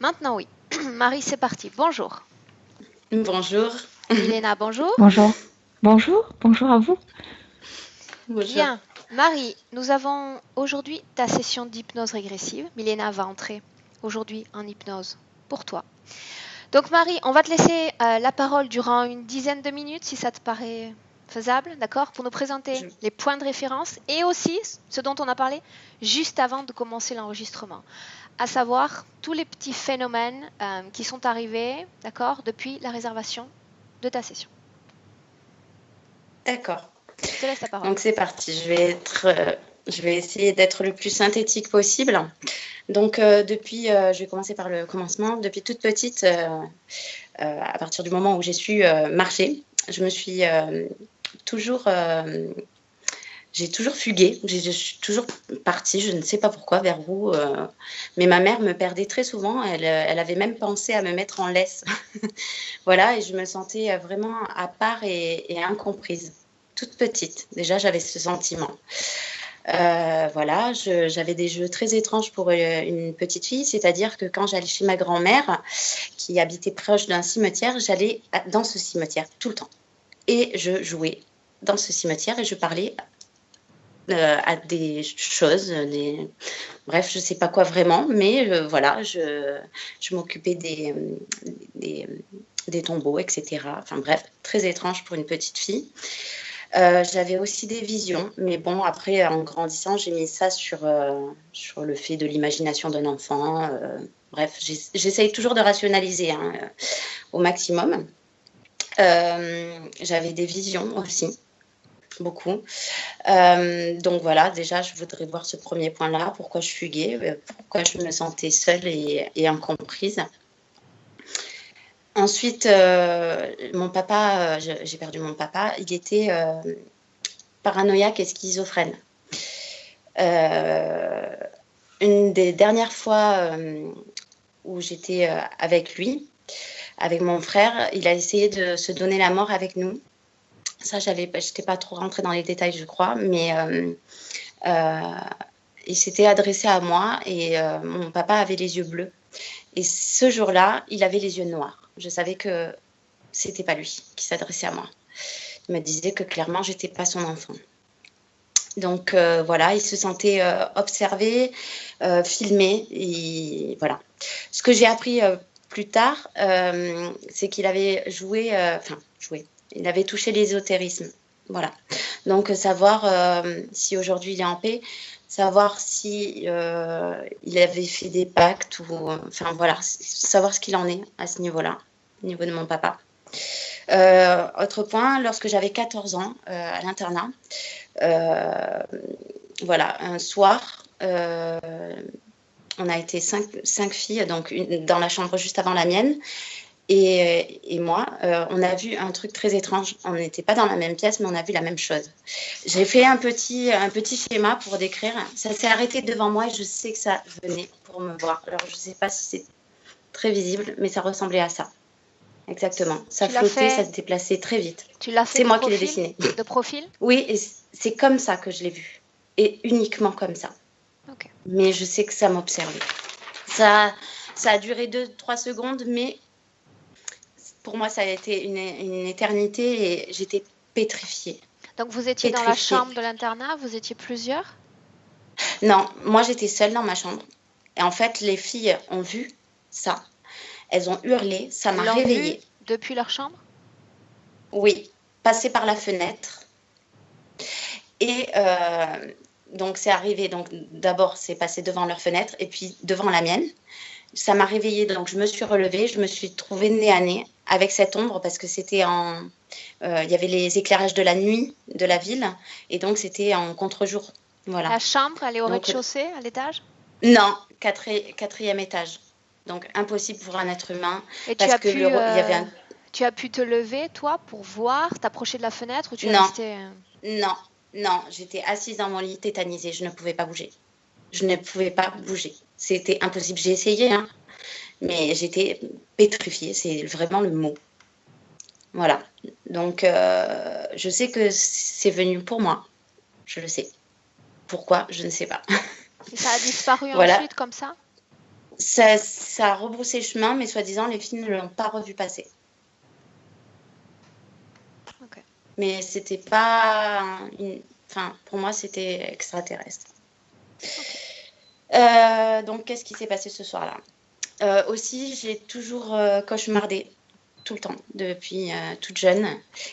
Maintenant, oui. Marie, c'est parti. Bonjour. Bonjour. Milena, bonjour. Bonjour. Bonjour à vous. Bonjour. Bien. Marie, nous avons aujourd'hui ta session d'hypnose régressive. Milena va entrer aujourd'hui en hypnose pour toi. Donc Marie, on va te laisser la parole durant une dizaine de minutes si ça te paraît faisable, d'accord, pour nous présenter les points de référence et aussi ce dont on a parlé juste avant de commencer l'enregistrement, à savoir tous les petits phénomènes qui sont arrivés, d'accord, depuis la réservation de ta session. D'accord. Je te laisse la parole. Donc c'est parti. Je vais essayer d'être le plus synthétique possible. Donc je vais commencer par le commencement. Depuis toute petite, à partir du moment où j'ai su marcher, je me suis j'ai toujours fugué, je suis toujours partie, je ne sais pas pourquoi, vers où. Mais ma mère me perdait très souvent, elle avait même pensé à me mettre en laisse. Voilà, et je me sentais vraiment à part et incomprise. Toute petite, déjà j'avais ce sentiment. Voilà, j'avais des jeux très étranges pour une petite fille, c'est-à-dire que quand j'allais chez ma grand-mère, qui habitait proche d'un cimetière, j'allais dans ce cimetière tout le temps. Et je jouais dans ce cimetière et je parlais à des choses, bref, je ne sais pas quoi vraiment, mais voilà, je m'occupais des tombeaux, etc. Enfin bref, très étrange pour une petite fille. J'avais aussi des visions, mais bon, après, en grandissant, j'ai mis ça sur le fait de l'imagination d'un enfant. Bref, j'essaye toujours de rationaliser au maximum. J'avais des visions aussi. Beaucoup. Donc voilà, déjà, je voudrais voir ce premier point-là. Pourquoi je fuguais, pourquoi je me sentais seule et incomprise. Ensuite, mon papa, j'ai perdu mon papa, il était paranoïaque et schizophrène. Une des dernières fois où j'étais avec lui, avec mon frère, il a essayé de se donner la mort avec nous. Ça, j'étais pas trop rentrée dans les détails, je crois, mais il s'était adressé à moi et mon papa avait les yeux bleus. Et ce jour-là, il avait les yeux noirs. Je savais que c'était pas lui qui s'adressait à moi. Il me disait que clairement, j'étais pas son enfant. Donc voilà, il se sentait observé, filmé, et voilà. Ce que j'ai appris plus tard, c'est qu'il avait joué, il avait touché l'ésotérisme. Voilà. Donc savoir si aujourd'hui il est en paix, savoir si il avait fait des pactes ou, enfin voilà, savoir ce qu'il en est à ce niveau-là, au niveau de mon papa. Autre point, lorsque j'avais 14 ans à l'internat, voilà, un soir, on a été cinq filles, donc dans la chambre juste avant la mienne. Et moi, on a vu un truc très étrange. On n'était pas dans la même pièce, mais on a vu la même chose. J'ai fait un petit schéma pour décrire. Ça s'est arrêté devant moi et je sais que ça venait pour me voir. Alors, je ne sais pas si c'est très visible, mais ça ressemblait à ça. Exactement. Ça flottait, ça se déplaçait très vite. Tu l'as fait c'est moi qui l'ai dessiné. De profil? Oui, et c'est comme ça que je l'ai vu. Et uniquement comme ça. Okay. Mais je sais que ça m'observait. Ça a duré 2-3 secondes, mais pour moi, ça a été une éternité et j'étais pétrifiée. Donc vous étiez dans la chambre de l'internat, vous étiez plusieurs? Non, moi j'étais seule dans ma chambre. Et en fait, les filles ont vu ça. Elles ont hurlé, ça m'a réveillée. Vu depuis leur chambre? Oui, passer par la fenêtre. Et donc c'est arrivé, donc d'abord c'est passé devant leur fenêtre et puis devant la mienne. Ça m'a réveillée, donc je me suis relevée, je me suis trouvée nez à nez avec cette ombre parce que c'était il y avait les éclairages de la nuit de la ville et donc c'était en contre-jour. Voilà. La chambre, elle est au rez-de-chaussée, à l'étage? Non, quatrième étage. Donc impossible pour un être humain. Et parce que il y avait tu as pu te lever, toi, pour voir, t'approcher de la fenêtre ou tu es Non. resté... Non, j'étais assise dans mon lit tétanisée, je ne pouvais pas bouger. Je ne pouvais pas bouger. C'était impossible. J'ai essayé, mais j'étais pétrifiée, c'est vraiment le mot. Voilà. Donc, je sais que c'est venu pour moi. Je le sais. Pourquoi? Je ne sais pas. Et ça a disparu ensuite, comme ça? Ça a rebroussé chemin, mais soi-disant, les filles ne l'ont pas revu passer. Ok. Mais c'était pas... Enfin, pour moi, c'était extraterrestre. Donc, qu'est-ce qui s'est passé ce soir-là? Aussi, j'ai toujours cauchemardé tout le temps, depuis toute jeune,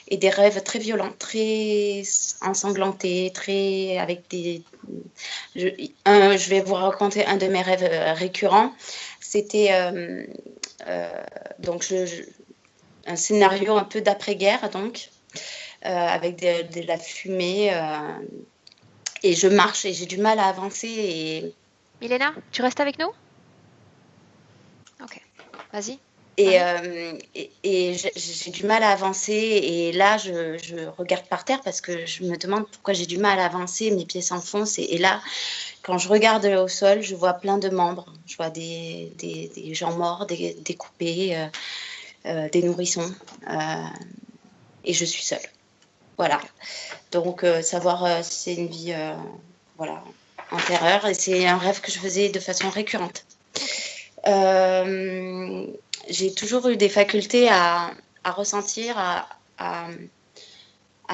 et des rêves très violents, très ensanglantés, très avec des... Je vais vous raconter un de mes rêves récurrents. C'était donc un scénario un peu d'après-guerre, donc avec de la fumée, et je marche et j'ai du mal à avancer. Et Milena, tu restes avec nous? Ok. Vas-y. Et, Marie? j'ai du mal à avancer. Et là, je regarde par terre parce que je me demande pourquoi j'ai du mal à avancer. Mes pieds s'enfoncent. Et là, quand je regarde au sol, je vois plein de membres. Je vois des gens morts, découpés, des nourrissons. Et je suis seule. Voilà. Ok. Donc, savoir si c'est une vie voilà, en terreur. Et c'est un rêve que je faisais de façon récurrente. Ok. J'ai toujours eu des facultés à ressentir, à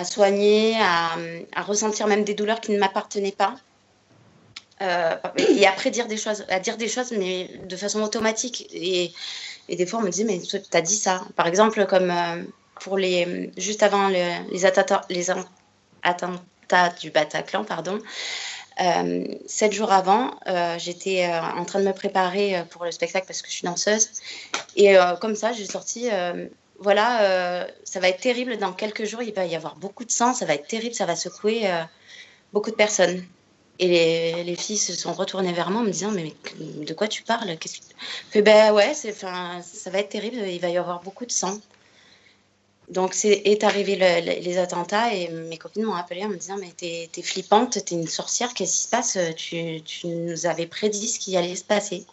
soigner, à ressentir même des douleurs qui ne m'appartenaient pas. Et après à dire des choses, mais de façon automatique. Et des fois, on me disait, mais tu as dit ça. Par exemple, comme pour juste avant les attentats du Bataclan, pardon. 7 jours avant, j'étais en train de me préparer pour le spectacle parce que je suis danseuse. Et comme ça, j'ai sorti, voilà, ça va être terrible. Dans quelques jours, il va y avoir beaucoup de sang. Ça va être terrible. Ça va secouer beaucoup de personnes. Et les filles se sont retournées vers moi en me disant, mais de quoi tu parles? Qu'est-ce que... Je fais, ben ouais, ça va être terrible. Il va y avoir beaucoup de sang. Donc, est arrivé les attentats et mes copines m'ont appelée en me disant, mais t'es flippante, t'es une sorcière, qu'est-ce qui se passe? Tu nous avais prédit ce qui allait se passer.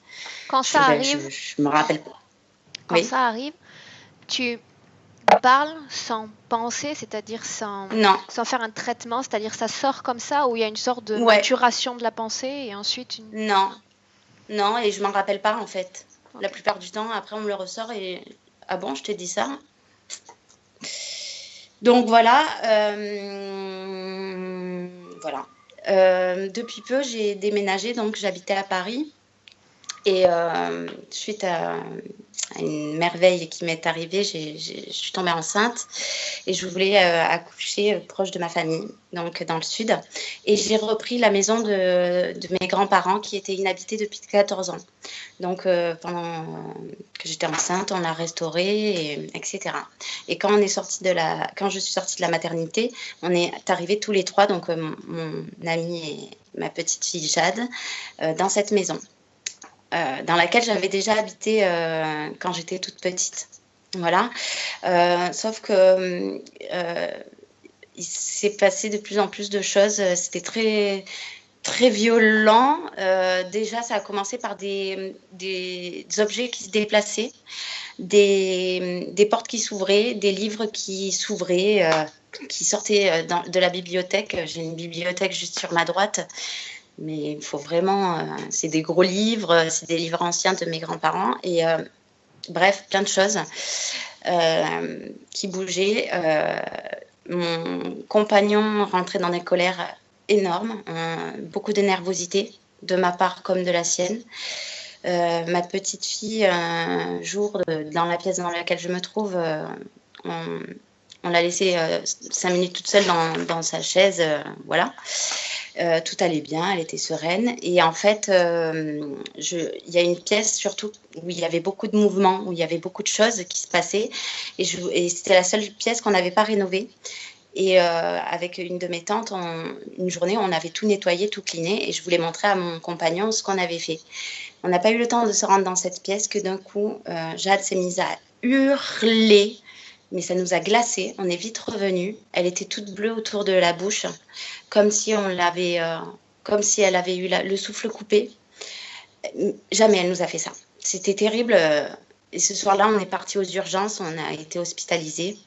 Quand Je ça fais, ben, arrive, je me rappelle pas. quand Oui? ça arrive, tu parles sans penser, c'est-à-dire Non. sans faire un traitement, c'est-à-dire ça sort comme ça, ou il y a une sorte de Ouais. maturation de la pensée et ensuite une... Non. Non, et je m'en rappelle pas en fait. Ok. La plupart du temps, après, on me le ressort et ah bon, je t'ai dit ça. Donc voilà. Voilà. Depuis peu, j'ai déménagé, donc j'habitais à Paris. Et suite à une merveille qui m'est arrivée, je suis tombée enceinte et je voulais accoucher proche de ma famille, donc dans le sud. Et j'ai repris la maison de mes grands-parents qui était inhabitée depuis 14 ans. Donc pendant que j'étais enceinte, on l'a restaurée, etc. Et quand je suis sortie de la maternité, on est arrivés tous les trois, donc mon amie et ma petite fille Jade, dans cette maison. Dans laquelle j'avais déjà habité quand j'étais toute petite. Voilà. Sauf que il s'est passé de plus en plus de choses. C'était très, très violent. Déjà, ça a commencé par des objets qui se déplaçaient, des portes qui s'ouvraient, des livres qui s'ouvraient, qui sortaient de la bibliothèque. J'ai une bibliothèque juste sur ma droite. Mais il faut vraiment... c'est des gros livres, c'est des livres anciens de mes grands-parents. Et bref, plein de choses qui bougeaient. Mon compagnon rentrait dans des colères énormes, beaucoup de nervosité, de ma part comme de la sienne. Ma petite fille, un jour, dans la pièce dans laquelle je me trouve, on l'a laissée 5 minutes toute seule dans sa chaise, voilà. Tout allait bien, elle était sereine. Et en fait, il y a une pièce surtout où il y avait beaucoup de mouvements, où il y avait beaucoup de choses qui se passaient. Et c'était la seule pièce qu'on n'avait pas rénovée. Et avec une de mes tantes, une journée, on avait tout nettoyé, tout cleané. Et je voulais montrer à mon compagnon ce qu'on avait fait. On n'a pas eu le temps de se rendre dans cette pièce que d'un coup, Jade s'est mise à hurler. Mais ça nous a glacés. On est vite revenus. Elle était toute bleue autour de la bouche, comme si comme si elle avait eu le souffle coupé. Jamais elle nous a fait ça. C'était terrible. Et ce soir-là, on est parti aux urgences. On a été hospitalisés.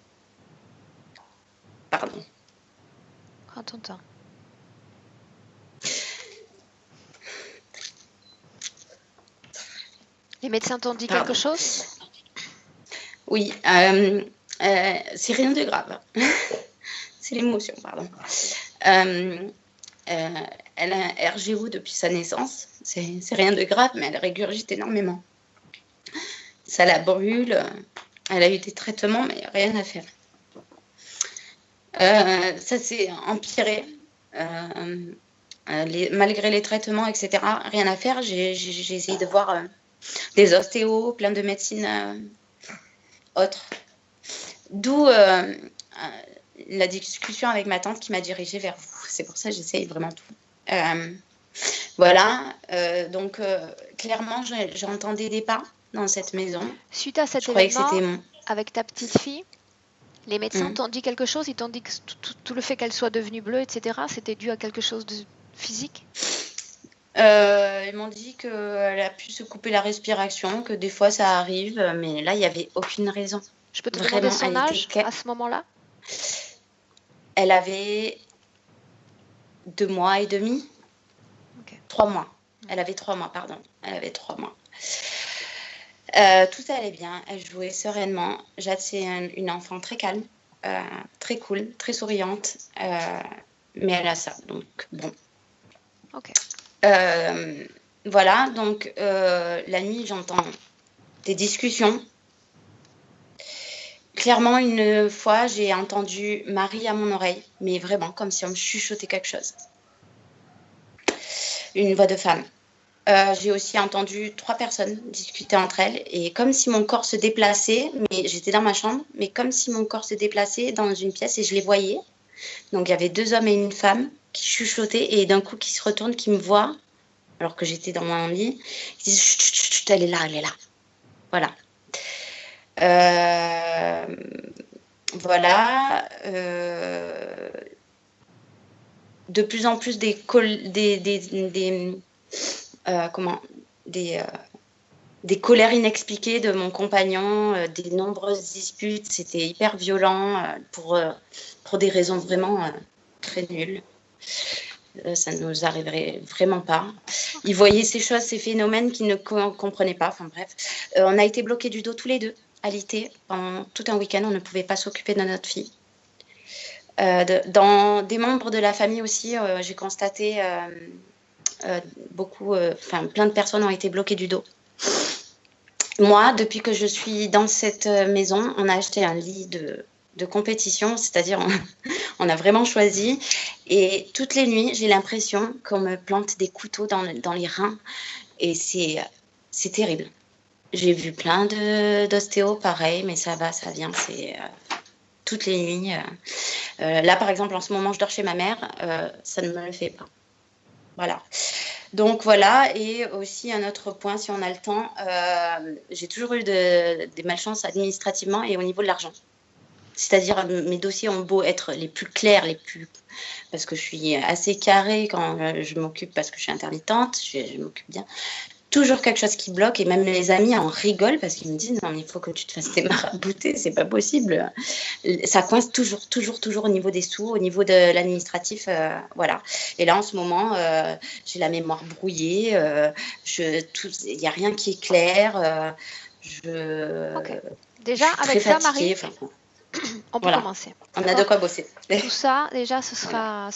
Pardon. Prends ton temps. Les médecins t'ont dit Pardon. quelque chose? Oui, c'est rien de grave. C'est l'émotion, pardon. Elle a un RGO depuis sa naissance. C'est rien de grave, mais elle régurgite énormément. Ça la brûle. Elle a eu des traitements, mais rien à faire. Ça s'est empiré. Malgré les traitements, etc., rien à faire. J'ai essayé de voir des ostéos, plein de médecines autres. D'où la discussion avec ma tante qui m'a dirigée vers vous. C'est pour ça que j'essaye vraiment tout. Voilà. Donc, clairement, j'entendais des pas dans cette maison. Suite à cet Je croyais que événement, c'était mon... avec ta petite fille, les médecins t'ont dit quelque chose? Ils t'ont dit que tout le fait qu'elle soit devenue bleue, etc., c'était dû à quelque chose de physique? Ils m'ont dit qu'elle a pu se couper la respiration, que des fois ça arrive, mais là, il n'y avait aucune raison. Je peux te Vraiment, demander son elle âge était... à ce moment-là? Elle avait 2 mois et demi. Ok. 3 mois. Elle avait 3 mois, pardon. Elle avait 3 mois. Tout allait bien. Elle jouait sereinement. Jade, c'est une enfant très calme, très cool, très souriante. Mais elle a ça, donc bon. Ok. Voilà, donc la nuit, j'entends des discussions. Clairement, une fois, j'ai entendu Marie à mon oreille, mais vraiment comme si on me chuchotait quelque chose. Une voix de femme. J'ai aussi entendu 3 personnes discuter entre elles et comme si mon corps se déplaçait, mais j'étais dans ma chambre, mais comme si mon corps se déplaçait dans une pièce et je les voyais. Donc il y avait 2 hommes et une femme qui chuchotaient et d'un coup qui se retournent, qui me voient alors que j'étais dans mon lit. Ils disent chut, chut, chut, elle est là, elle est là. Voilà. Voilà. De plus en plus des colères inexpliquées de mon compagnon, des nombreuses disputes. C'était hyper violent pour des raisons vraiment très nulles. Ça ne nous arriverait vraiment pas. Ils voyaient ces choses, ces phénomènes qu'ils ne comprenaient pas. Enfin bref, on a été bloqués du dos tous les deux à l'IT. Pendant tout un week-end, on ne pouvait pas s'occuper de notre fille. Dans des membres de la famille aussi, j'ai constaté plein de personnes ont été bloquées du dos. Moi, depuis que je suis dans cette maison, on a acheté un lit de compétition, c'est-à-dire on a vraiment choisi. Et toutes les nuits, j'ai l'impression qu'on me plante des couteaux dans les reins. Et c'est terrible. J'ai vu plein d'ostéos, pareil, mais ça va, ça vient. C'est toutes les nuits. Là, par exemple, en ce moment, je dors chez ma mère. Ça ne me le fait pas. Voilà. Donc voilà, et aussi un autre point, si on a le temps, j'ai toujours eu des malchances administrativement et au niveau de l'argent. C'est-à-dire, mes dossiers ont beau être les plus clairs, parce que je suis assez carrée quand je m'occupe, parce que je suis intermittente, je m'occupe bien. Toujours quelque chose qui bloque, et même mes amis en rigolent parce qu'ils me disent non, mais il faut que tu te fasses démarabouter, c'est pas possible. Ça coince toujours au niveau des sous, au niveau de l'administratif, voilà. Et là, en ce moment, j'ai la mémoire brouillée, il n'y a rien qui est clair. Ok. Déjà, Je suis avec très ça, fatiguée. Marie, on peut Voilà. commencer. On a D'accord? de quoi bosser. Tout ça, déjà, ce Voilà.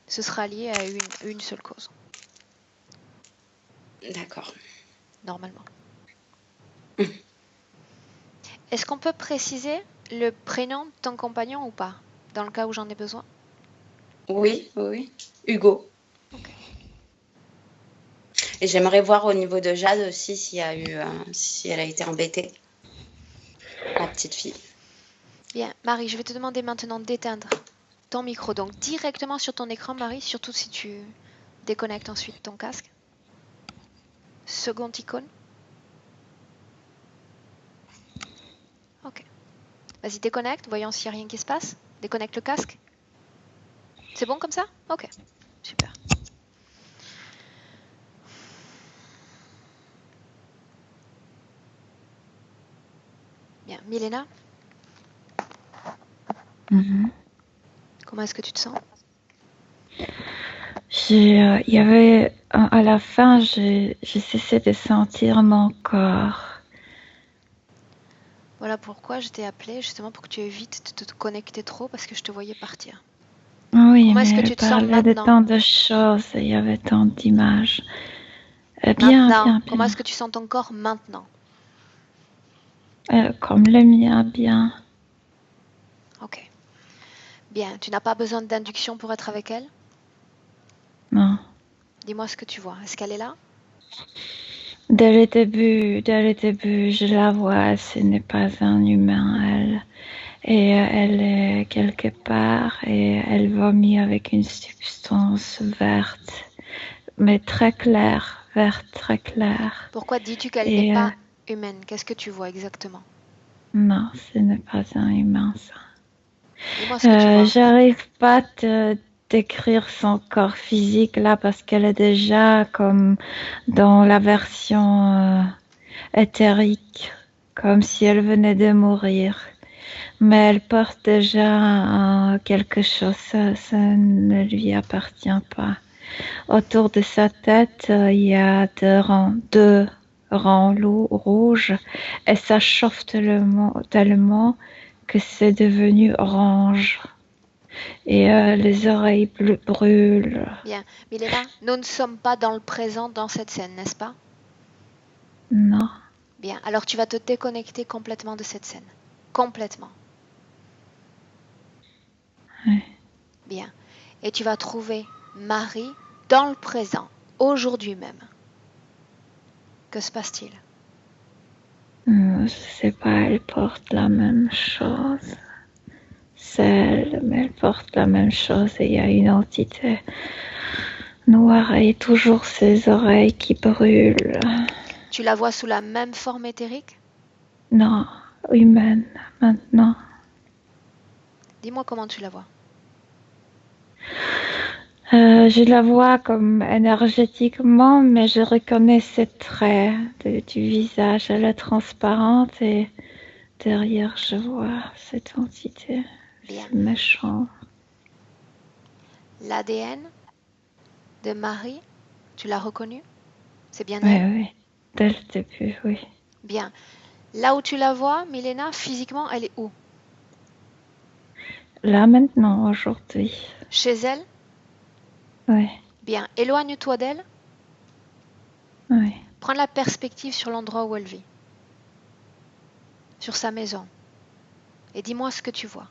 sera lié à une seule cause, D'accord. normalement. Est-ce qu'on peut préciser le prénom de ton compagnon ou pas, dans le cas où j'en ai besoin? Oui. Hugo. Ok. Et j'aimerais voir au niveau de Jade aussi si elle a été embêtée. Ma petite fille. Bien, Marie, je vais te demander maintenant d'éteindre ton micro, donc directement sur ton écran, Marie, surtout si tu déconnectes ensuite ton casque. Seconde icône. Ok. Vas-y, déconnecte, voyons s'il n'y a rien qui se passe. Déconnecte le casque. C'est bon comme ça? Ok, super. Bien, Milena, Mhm. comment est-ce que tu te sens? Il y avait, à la fin, j'ai cessé de sentir mon corps. Voilà pourquoi je t'ai appelé, justement pour que tu évites de te connecter trop parce que je te voyais partir. Oui, Comment est-ce mais que elle tu te sens parlait de maintenant? tant de choses, il y avait tant d'images. Bien, Maintenant, bien, comment est-ce bien. que tu sens ton corps maintenant? Comme le mien, bien. Ok. Bien, tu n'as pas besoin d'induction pour être avec elle? Non. Dis-moi ce que tu vois. Est-ce qu'elle est là? Dès le début, je la vois, ce n'est pas un humain, elle. Et elle est quelque part et elle vomit avec une substance verte, mais très claire, verte très claire. Pourquoi dis-tu qu'elle n'est Et pas humaine? Qu'est-ce que tu vois exactement? non, ce n'est pas un humain, ça. Dis-moi ce que tu vois. J'arrive pas à te décrire son corps physique là parce qu'elle est déjà comme dans la version éthérique, comme si elle venait de mourir. Mais elle porte déjà quelque chose, ça ne lui appartient pas. Autour de sa tête, il y a deux rangs rouges et ça chauffe tellement que c'est devenu orange. Et les oreilles brûlent. Bien. Milena, nous ne sommes pas dans le présent dans cette scène, n'est-ce pas? Non. Bien. Alors tu vas te déconnecter complètement de cette scène. Complètement. Ouais. Bien. Et tu vas trouver Marie dans le présent, aujourd'hui même. Que se passe-t-il? Je sais pas, elle porte la même chose. Celle, mais elle porte la même chose et il y a une entité noire et toujours ses oreilles qui brûlent. Tu la vois sous la même forme éthérique? Non, humaine, maintenant. Dis-moi comment tu la vois. Je la vois comme énergétiquement, mais je reconnais ses traits du visage. Elle est transparente et derrière, je vois cette entité. Bien. C'est méchant. L'ADN de Marie, tu l'as reconnu? C'est bien Oui, elle? oui. Dès le début, oui. Bien. Là où tu la vois, Milena, physiquement, elle est où? Là, maintenant, aujourd'hui. Chez elle? Oui, Bien. Éloigne-toi d'elle. oui. Prends la perspective sur l'endroit où elle vit, sur sa maison. Et dis-moi ce que tu vois.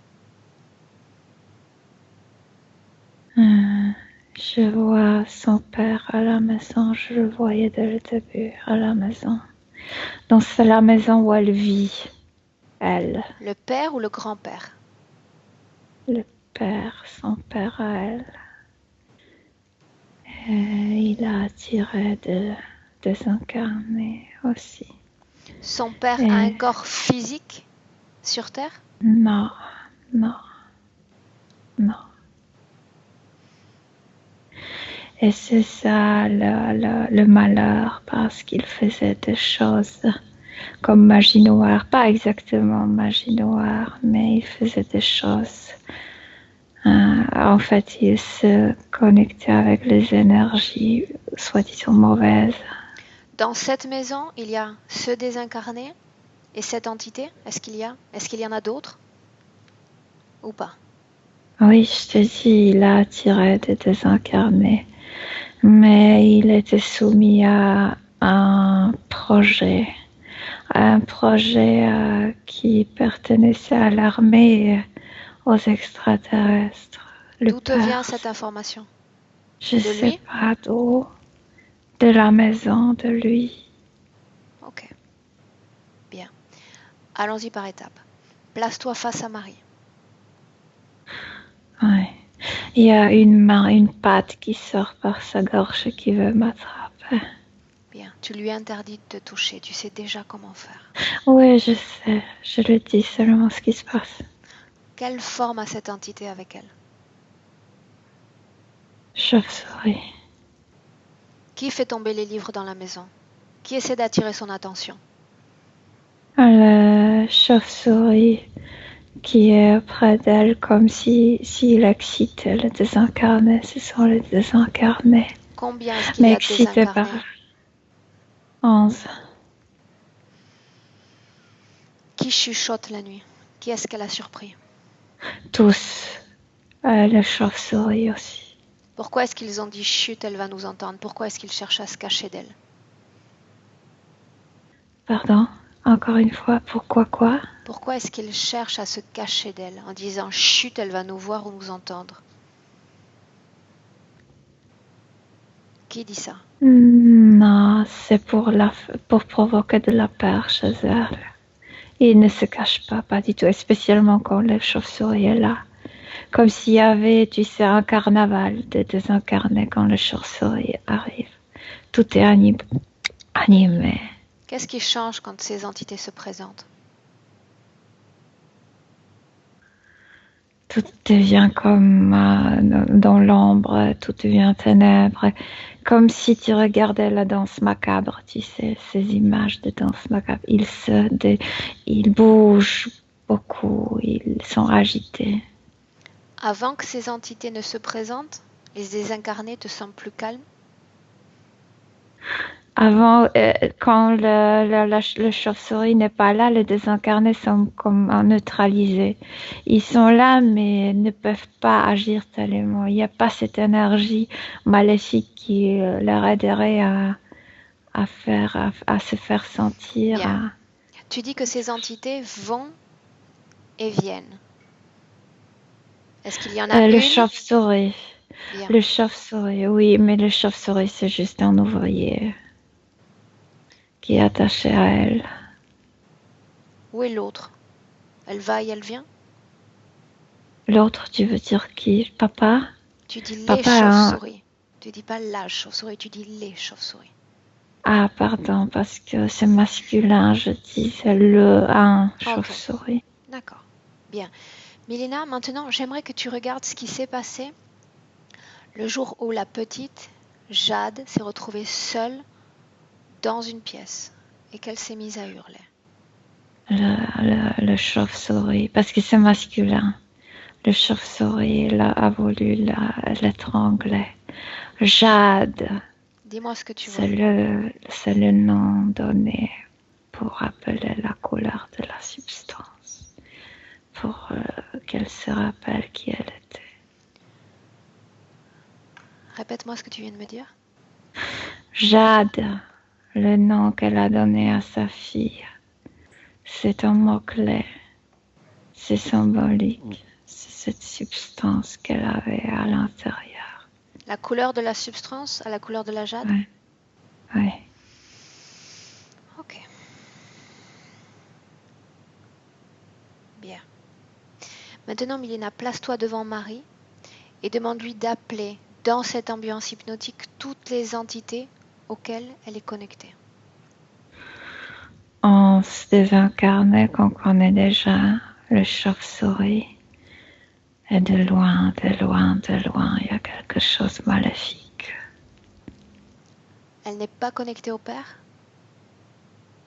Je vois son père à la maison. Je le voyais dès le début à la maison. Donc, c'est la maison où elle vit, elle. Le père ou le grand-père? Le père, son père à elle. Et il a attiré de désincarner aussi. Son père a un Et corps physique sur Terre? non, non, non. Et c'est ça le malheur, parce qu'il faisait des choses comme magie noire, pas exactement magie noire, mais il faisait des choses. En fait, il se connectait avec les énergies soi-disant mauvaises. Dans cette maison, il y a ce désincarné et cette entité? Est-ce qu'il y en a d'autres ou pas? Oui, je te dis, il a attiré des désincarnés, mais il était soumis à un projet qui pertençait à l'armée et aux extraterrestres. Le D'où te vient père, cette information? je De sais lui? pas d'où, de la maison de lui. Ok, bien. Allons-y par étapes. Place-toi face à Marie. Ouais. Il y a une main, une patte qui sort par sa gorge qui veut m'attraper. Bien, tu lui interdis de te toucher, tu sais déjà comment faire. Oui, je sais, je lui dis seulement ce qui se passe. Quelle forme a cette entité avec elle? Chauve-souris. Qui fait tomber les livres dans la maison? Qui essaie d'attirer son attention? La chauve-souris qui est près d'elle, comme s'il excitait le désincarné. Ce sont les désincarnés. Combien est-ce qu'il y Mais a de excité par désincarnés? 11. Qui chuchote la nuit? Qui est-ce qu'elle a surpris? Tous. La chauve-souris aussi. Pourquoi est-ce qu'ils ont dit chut, elle va nous entendre? Pourquoi est-ce qu'ils cherchent à se cacher d'elle? Pardon? Encore une fois, pourquoi quoi? Pourquoi est-ce qu'ils cherchent à se cacher d'elle en disant chut, elle va nous voir ou nous entendre? Qui dit ça? Non, c'est pour provoquer de la peur chez elle. Il ne se cache pas du tout, et spécialement quand la chauve-souris est là. Comme s'il y avait, tu sais, un carnaval de désincarnés quand la chauve-souris arrive. Tout est animé. Qu'est-ce qui change quand ces entités se présentent? Tout devient comme dans l'ombre, tout devient ténèbres, comme si tu regardais la danse macabre, tu sais, ces images de danse macabre. Ils bougent beaucoup, ils sont agités. Avant que ces entités ne se présentent, les désincarnés te semblent plus calmes? Avant, quand le chauve-souris n'est pas là, les désincarnés sont comme neutralisés. Ils sont là, mais ne peuvent pas agir tellement. Il n'y a pas cette énergie maléfique qui leur aiderait à se faire sentir. Bien. Tu dis que ces entités vont et viennent. Est-ce qu'il y en a Le une? chauve-souris. Bien. Le chauve-souris, oui, mais le chauve-souris, c'est juste un ouvrier qui est attaché à elle. Où est l'autre? Elle va et elle vient? L'autre, tu veux dire qui? Papa? Tu dis les Papa, hein? chauves-souris. Tu dis pas la chauve-souris, tu dis les chauves-souris. Ah, pardon, parce que c'est masculin, je disais le un chauve-souris. D'accord. Bien. Milena, maintenant, j'aimerais que tu regardes ce qui s'est passé le jour où la petite Jade s'est retrouvée seule dans une pièce et qu'elle s'est mise à hurler. Le chauve-souris, parce que c'est masculin. Le chauve-souris a voulu l'étrangler. Jade, Dis-moi ce que tu vois. c'est le nom donné pour appeler la couleur de la substance, pour qu'elle se rappelle qui elle était. Répète-moi ce que tu viens de me dire. Jade, le nom qu'elle a donné à sa fille, c'est un mot-clé, c'est symbolique, c'est cette substance qu'elle avait à l'intérieur. La couleur de la substance à la couleur de la jade? Oui. Oui. Ok. Bien. Maintenant, Milena, place-toi devant Marie et demande-lui d'appeler dans cette ambiance hypnotique toutes les entités auxquelles elle est connectée. On se désincarne qu'on connaît déjà le chauve-souris. Et de loin, il y a quelque chose de maléfique. Elle n'est pas connectée au Père?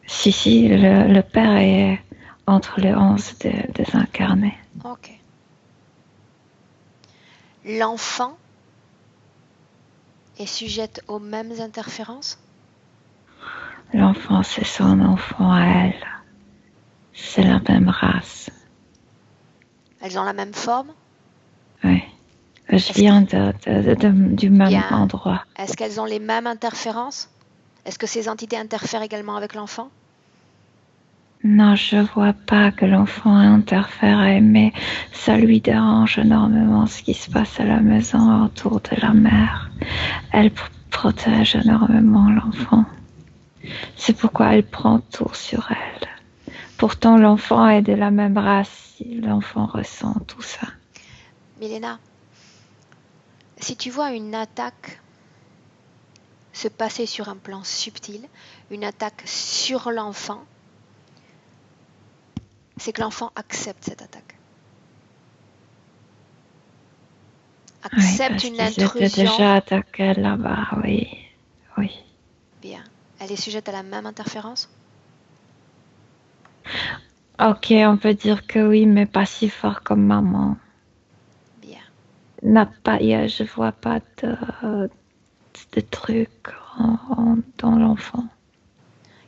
Si, le père est entre les 11 désincarnés. Ok. L'enfant est sujette aux mêmes interférences? L'enfant, c'est son enfant à elle. C'est la même race. Elles ont la même forme? Oui. Je viens du même Bien. endroit. Est-ce qu'elles ont les mêmes interférences? Est-ce que ces entités interfèrent également avec l'enfant? Non, je vois pas que l'enfant interfère, mais ça lui dérange énormément ce qui se passe à la maison autour de la mère. Elle protège énormément l'enfant. C'est pourquoi elle prend tout sur elle. Pourtant, l'enfant est de la même race. L'enfant ressent tout ça. Milena, si tu vois une attaque se passer sur un plan subtil, une attaque sur l'enfant, c'est que l'enfant accepte cette attaque. Accepte oui, une parce qu'ils étaient intrusion. déjà attaqués là-bas, oui. Bien. Elle est sujette à la même interférence? Ok, on peut dire que oui, mais pas si fort comme maman. Bien. Je vois pas de trucs dans l'enfant.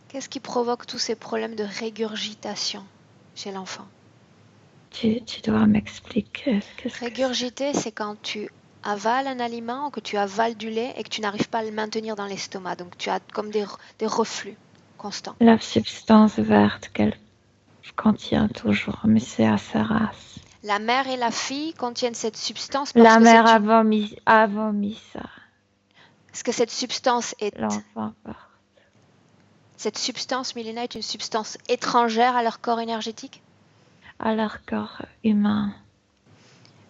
Qu'est-ce qui provoque tous ces problèmes de régurgitation chez l'enfant? Tu dois m'expliquer qu'est-ce que c'est. Régurgiter, c'est quand tu avales un aliment ou que tu avales du lait et que tu n'arrives pas à le maintenir dans l'estomac. Donc tu as comme des reflux constants. La substance verte qu'elle contient toujours, mais c'est à sa race. La mère et la fille contiennent cette substance parce La que mère c'est une... a vomi ça. Est-ce que cette substance est... L'enfant part. Cette substance, Milena, est une substance étrangère à leur corps énergétique? À leur corps humain,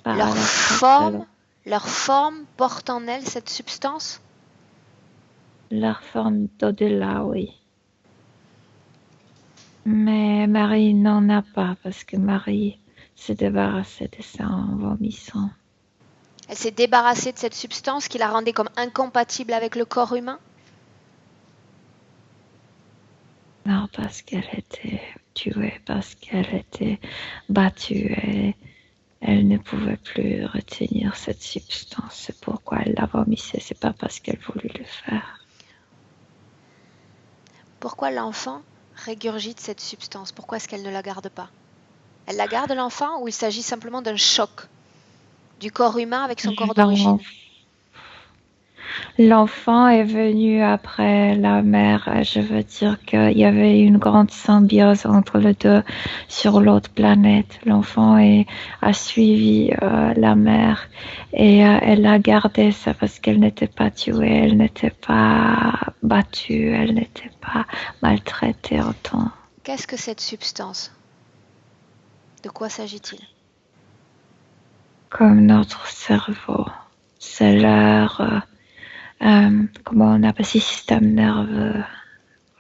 pas à Leur leur corps de forme, l'autre. leur forme porte en elle cette substance? Leur forme d'au-delà, oui. Mais Marie n'en a pas parce que Marie s'est débarrassée de ça en vomissant. Elle s'est débarrassée de cette substance qui la rendait comme incompatible avec le corps humain? Non, parce qu'elle était tuée, parce qu'elle était battue et elle ne pouvait plus retenir cette substance. C'est pourquoi elle la vomissait. C'est pas parce qu'elle voulait le faire. Pourquoi l'enfant régurgite cette substance? Pourquoi est-ce qu'elle ne la garde pas? Elle la garde l'enfant ou il s'agit simplement d'un choc du corps humain avec son corps d'origine? L'enfant est venu après la mère. Je veux dire qu'il y avait une grande symbiose entre les deux sur l'autre planète. L'enfant a suivi la mère et elle a gardé ça parce qu'elle n'était pas tuée, elle n'était pas battue, elle n'était pas maltraitée autant. Qu'est-ce que cette substance? De quoi s'agit-il? Comme notre cerveau. C'est leur, comment on appelle ça, système nerveux,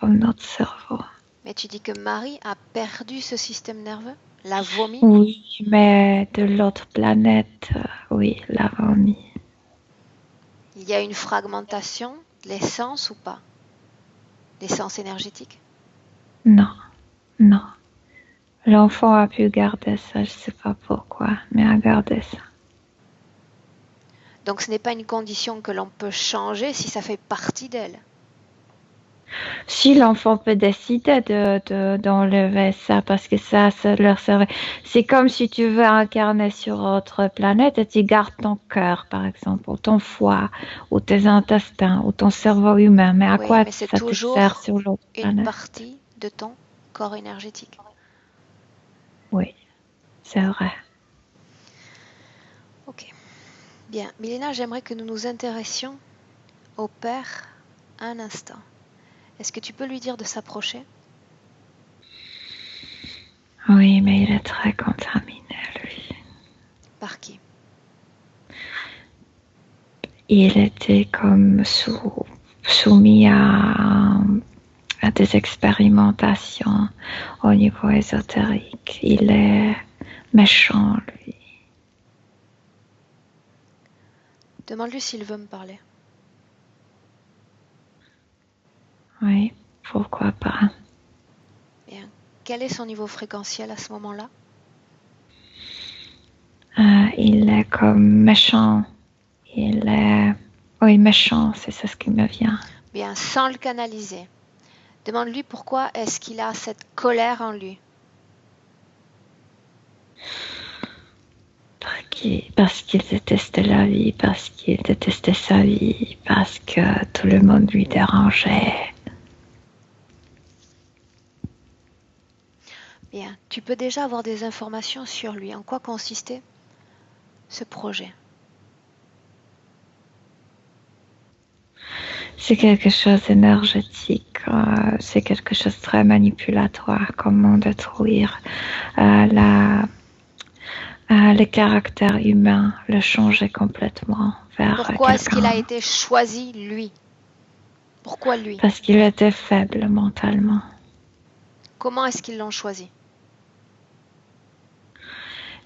comme notre cerveau. Mais tu dis que Marie a perdu ce système nerveux? L'a vomi? Oui, mais de l'autre planète, oui, la vomi. Il y a une fragmentation de l'essence ou pas? L'essence énergétique? Non, non. L'enfant a pu garder ça, je sais pas pourquoi, mais a gardé ça. Donc ce n'est pas une condition que l'on peut changer si ça fait partie d'elle. Si l'enfant peut décider d'enlever ça, parce que ça leur servait. C'est comme si tu veux incarner sur autre planète et tu gardes ton cœur, par exemple, ou ton foie, ou tes intestins, ou ton cerveau humain. Mais à Oui, quoi mais c'est ça te sert toujours sur l'autre une planète? partie de ton corps énergétique. Oui, c'est vrai. Ok. Bien. Milena, j'aimerais que nous nous intéressions au père un instant. Est-ce que tu peux lui dire de s'approcher? Oui, mais il est très contaminé, lui. Par qui? Il était comme soumis à des expérimentations au niveau ésotérique. Il est méchant, lui. Demande-lui s'il veut me parler. Oui, pourquoi pas. Bien. Quel est son niveau fréquentiel à ce moment-là? Il est comme méchant. Il est... Oui, méchant, c'est ça ce qui me vient. Bien, sans le canaliser. Demande-lui pourquoi est-ce qu'il a cette colère en lui. Parce qu'il détestait la vie, parce qu'il détestait sa vie, parce que tout le monde lui dérangeait. Bien, tu peux déjà avoir des informations sur lui. En quoi consistait ce projet? C'est quelque chose d'énergétique, c'est quelque chose de très manipulatoire, comment détruire le caractère humain, le changer complètement vers Pourquoi est-ce qu'il a quelqu'un. été choisi, lui? Pourquoi lui? Parce qu'il était faible mentalement. Comment est-ce qu'ils l'ont choisi?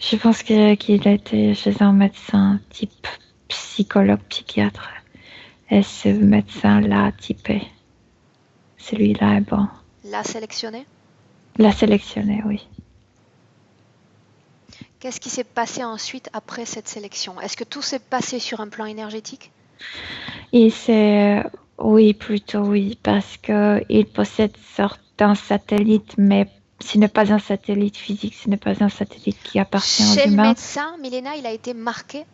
Je pense qu'il était chez un médecin type psychologue, psychiatre. Et ce médecin-là typé. Celui-là est bon. L'a sélectionné? L'a sélectionné, oui. Qu'est-ce qui s'est passé ensuite après cette sélection? Est-ce que tout s'est passé sur un plan énergétique? Et c'est, oui, plutôt oui, parce que il possède sorte d'un satellite, mais ce n'est pas un satellite physique, ce n'est pas un satellite qui appartient aux Chez le humains. médecin, Milena, il a été marqué.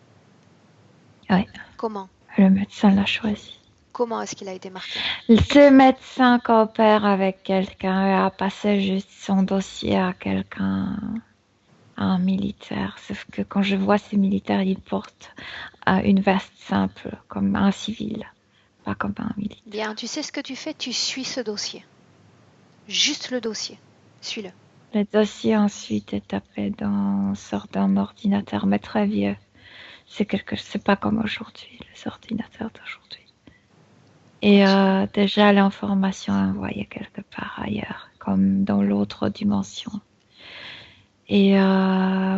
Oui, Comment? le médecin l'a choisi. Comment est-ce qu'il a été marqué? Ce médecin coopère avec quelqu'un et a passé juste son dossier à quelqu'un, à un militaire. Sauf que quand je vois ces militaires, ils portent une veste simple, comme un civil, pas comme un militaire. Bien, tu sais ce que tu fais? Tu suis ce dossier. Juste le dossier. Suis-le. Le dossier ensuite est tapé dans sorte d'un ordinateur, mais très vieux. C'est pas comme aujourd'hui, les ordinateurs d'aujourd'hui. Et déjà l'information est envoyée quelque part ailleurs, comme dans l'autre dimension. Et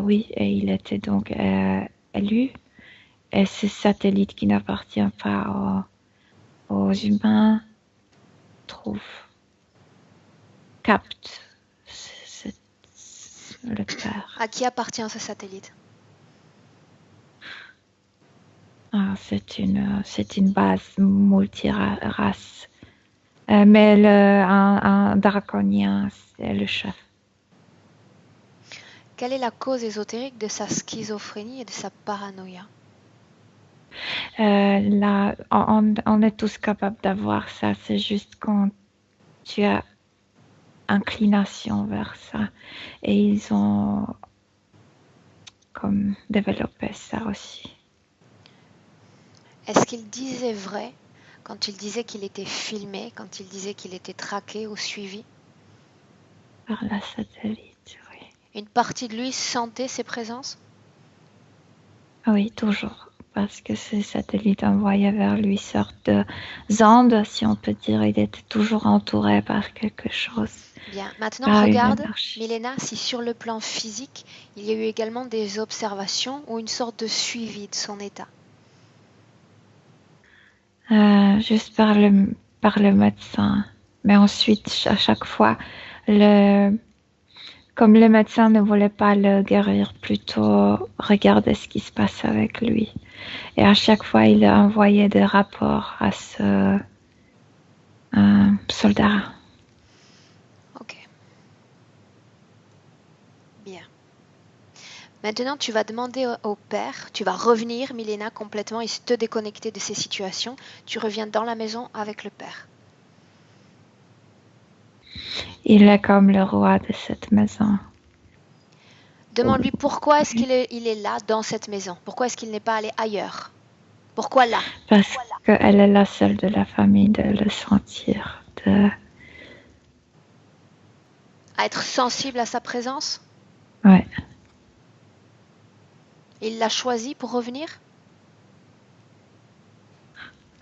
oui, et il était donc élu. Et ce satellite qui n'appartient pas aux humains capte le père. À qui appartient ce satellite? C'est une base multirace. Mais un draconien, c'est le chef. Quelle est la cause ésotérique de sa schizophrénie et de sa paranoïa? Là, on est tous capables d'avoir ça. C'est juste quand tu as inclination vers ça. Et ils ont comme développé ça aussi. Est-ce qu'il disait vrai quand il disait qu'il était filmé, quand il disait qu'il était traqué ou suivi? Par la satellite, oui. Une partie de lui sentait ses présences? Oui, toujours. Parce que ces satellites envoyaient vers lui sorte de ondes, si on peut dire. Il était toujours entouré par quelque chose. Bien, maintenant Par une regarde, énergie. Milena, si sur le plan physique, il y a eu également des observations ou une sorte de suivi de son état. Juste par le médecin. Mais ensuite, à chaque fois, comme le médecin ne voulait pas le guérir, plutôt regarder ce qui se passe avec lui. Et à chaque fois, il envoyait des rapports à ce soldat. Ok. Bien. Maintenant, tu vas demander au père, tu vas revenir, Milena, complètement et te déconnecter de ces situations. Tu reviens dans la maison avec le père. Il est comme le roi de cette maison. Demande-lui pourquoi est-ce il est là dans cette maison. Pourquoi est-ce qu'il n'est pas allé ailleurs? Pourquoi là? Parce qu'elle est la seule de la famille de le sentir. À être sensible à sa présence? Ouais. Il l'a choisi pour revenir?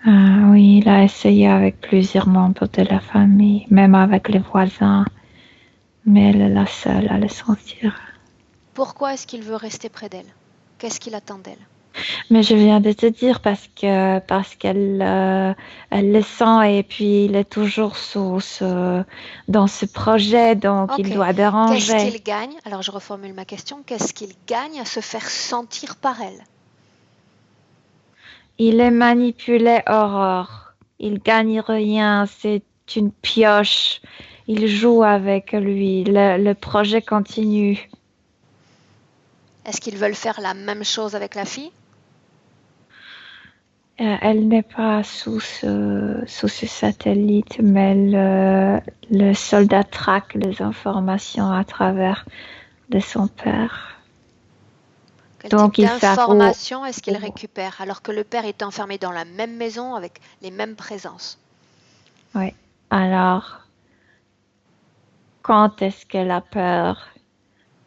Oui, il a essayé avec plusieurs membres de la famille, même avec les voisins. Mais elle est la seule à le sentir. Pourquoi est-ce qu'il veut rester près d'elle? Qu'est-ce qu'il attend d'elle? Mais je viens de te dire parce qu'elle elle le sent et puis il est toujours dans ce projet, donc il Ok. doit Qu'est-ce déranger. qu'il gagne? Alors je reformule ma question. Qu'est-ce qu'il gagne à se faire sentir par elle? Il est manipulé, Aurore. Il gagne rien, c'est une pioche. Il joue avec lui. Le projet continue. Est-ce qu'ils veulent faire la même chose avec la fille? Elle n'est pas sous ce satellite, mais le soldat traque les informations à travers de son père. Quel type Donc il s'avoue. d'informations est-ce qu'il récupère alors que le père est enfermé dans la même maison avec les mêmes présences? Oui. Alors, quand est-ce qu'elle a peur?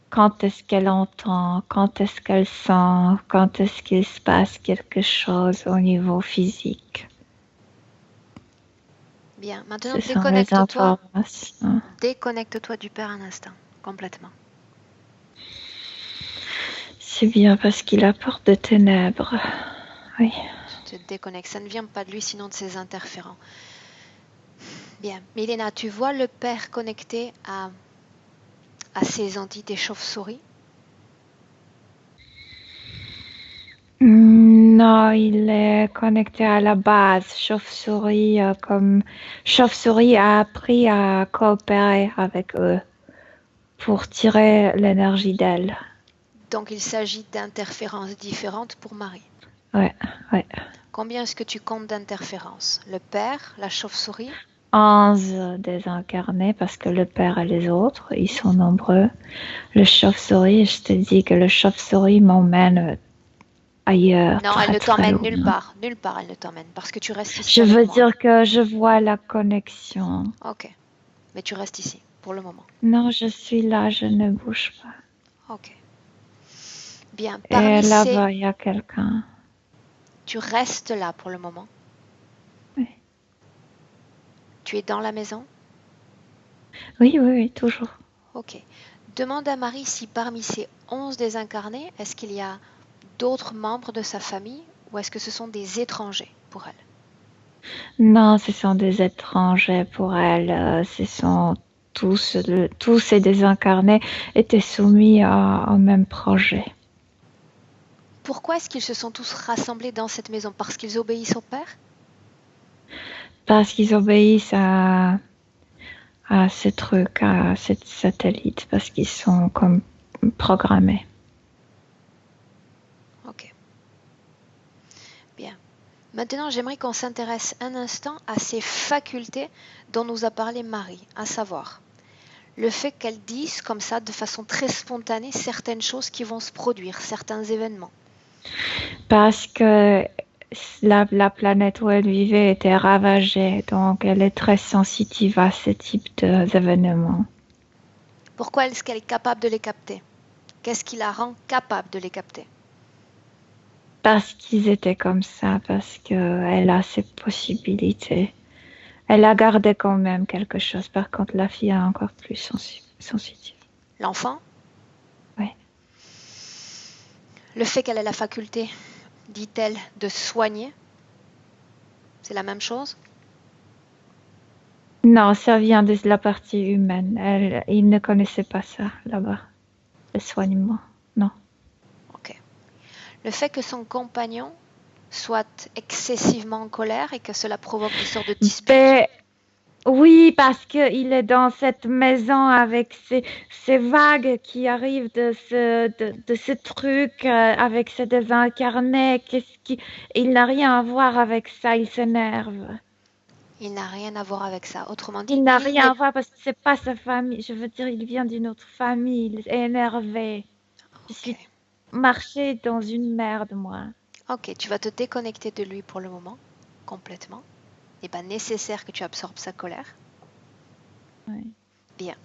Quand est-ce qu'elle entend? Quand est-ce qu'elle sent? Quand est-ce qu'il se passe quelque chose au niveau physique? Bien, maintenant Ce sont les informations. déconnecte-toi du père un instant, complètement. C'est bien parce qu'il apporte de ténèbres. Oui. Tu te déconnectes, ça ne vient pas de lui sinon de ses interférents. Bien, Milena, tu vois le père connecté à ces entités chauves-souris? Non, il est connecté à la base. Comme Chauve-souris a appris à coopérer avec eux pour tirer l'énergie d'elle. Donc il s'agit d'interférences différentes pour Marie. Ouais, ouais. Combien est-ce que tu comptes d'interférences? Le père, la chauve-souris? 11 désincarnés parce que le père et les autres, ils sont nombreux. Le chauve-souris, je te dis que le chauve-souris m'emmène ailleurs, Non, elle très ne très t'emmène nulle loin. part. Nulle part elle ne t'emmène parce que tu restes ici Je avec veux moi. dire que je vois la connexion. Ok, mais tu restes ici pour le moment. Non, je suis là, je ne bouge pas. Ok. Bien, Et parmi ces... là-bas, il y a quelqu'un. Tu restes là pour le moment. Oui. Tu es dans la maison? Oui, oui, oui, toujours. Ok. Demande à Marie si parmi ces 11 désincarnés, est-ce qu'il y a d'autres membres de sa famille ou est-ce que ce sont des étrangers pour elle? Non, ce sont des étrangers pour elle. Ce sont tous ces désincarnés étaient soumis au même projet. Pourquoi est-ce qu'ils se sont tous rassemblés dans cette maison? Parce qu'ils obéissent au père? Parce qu'ils obéissent à ce truc, à cette satellite, parce qu'ils sont comme programmés. Ok. Bien. Maintenant, j'aimerais qu'on s'intéresse un instant à ces facultés dont nous a parlé Marie, à savoir le fait qu'elle dise comme ça, de façon très spontanée, certaines choses qui vont se produire, certains événements. Parce que la planète où elle vivait était ravagée, donc elle est très sensitive à ce type d'événements. Pourquoi est-ce qu'elle est capable de les capter? Qu'est-ce qui la rend capable de les capter? Parce qu'ils étaient comme ça, parce qu'elle a ces possibilités. Elle a gardé quand même quelque chose. Par contre, la fille est encore plus sensitive. L'enfant? Ouais. Le fait qu'elle ait la faculté, dit-elle, de soigner, c'est la même chose? Non, ça vient de la partie humaine. Il ne connaissait pas ça là-bas. Le soignement. Non. Ok. Le fait que son compagnon soit excessivement en colère et que cela provoque des sortes de disputes. Ben, oui, parce qu'il est dans cette maison avec ces vagues qui arrivent de ce truc, avec ces désincarnés. Il n'a rien à voir avec ça, il s'énerve. Il n'a rien à voir avec ça. Autrement dit, Il n'a il rien n'est... à voir parce que c'est pas sa famille. Je veux dire, il vient d'une autre famille. Il est énervé. Je Ok. suis marché dans une merde, moi. Ok, tu vas te déconnecter de lui pour le moment, complètement. Il n'est pas nécessaire que tu absorbes sa colère. Oui. Bien.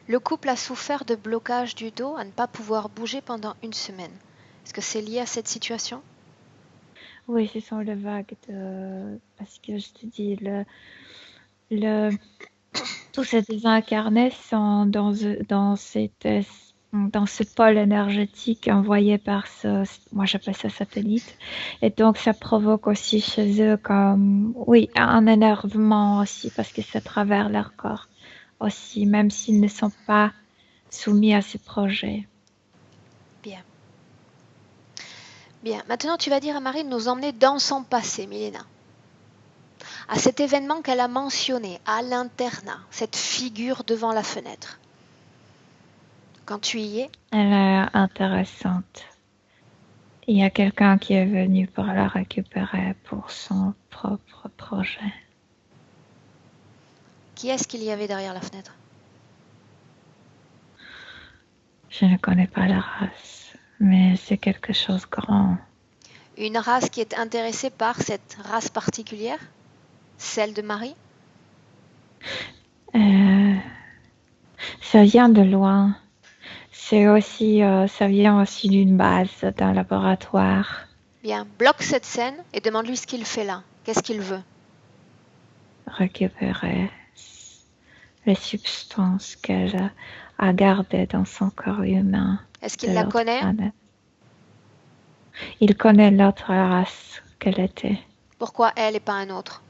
Le couple a souffert de blocage du dos à ne pas pouvoir bouger pendant une semaine. Est-ce que c'est lié à cette situation? Oui, ce sont les vagues de... Parce que je te dis, le... tous ces désincarnés sont dans ce pôle énergétique envoyé par moi j'appelle ça satellite. Et donc ça provoque aussi chez eux comme, oui, un énervement aussi parce que c'est à travers leur corps aussi, même s'ils ne sont pas soumis à ces projets. Bien. Bien. Maintenant, tu vas dire à Marie de nous emmener dans son passé, Milena. À cet événement qu'elle a mentionné, à l'internat, cette figure devant la fenêtre. Quand tu y es, Elle est intéressante. Il y a quelqu'un qui est venu pour la récupérer pour son propre projet. qui est-ce qu'il y avait derrière la fenêtre? Je ne connais pas la race, mais c'est quelque chose de grand. Une race qui est intéressée par cette race particulière, celle de Marie? Euh, Ça vient de loin. Ça vient aussi d'une base d'un laboratoire. Bien, bloque cette scène et demande-lui ce qu'il fait là. Qu'est-ce qu'il veut? Récupérer les substances qu'elle a gardées dans son corps humain Est-ce de qu'il la l'autre connaît? planète. Il connaît l'autre race qu'elle était. Pourquoi elle et pas un autre?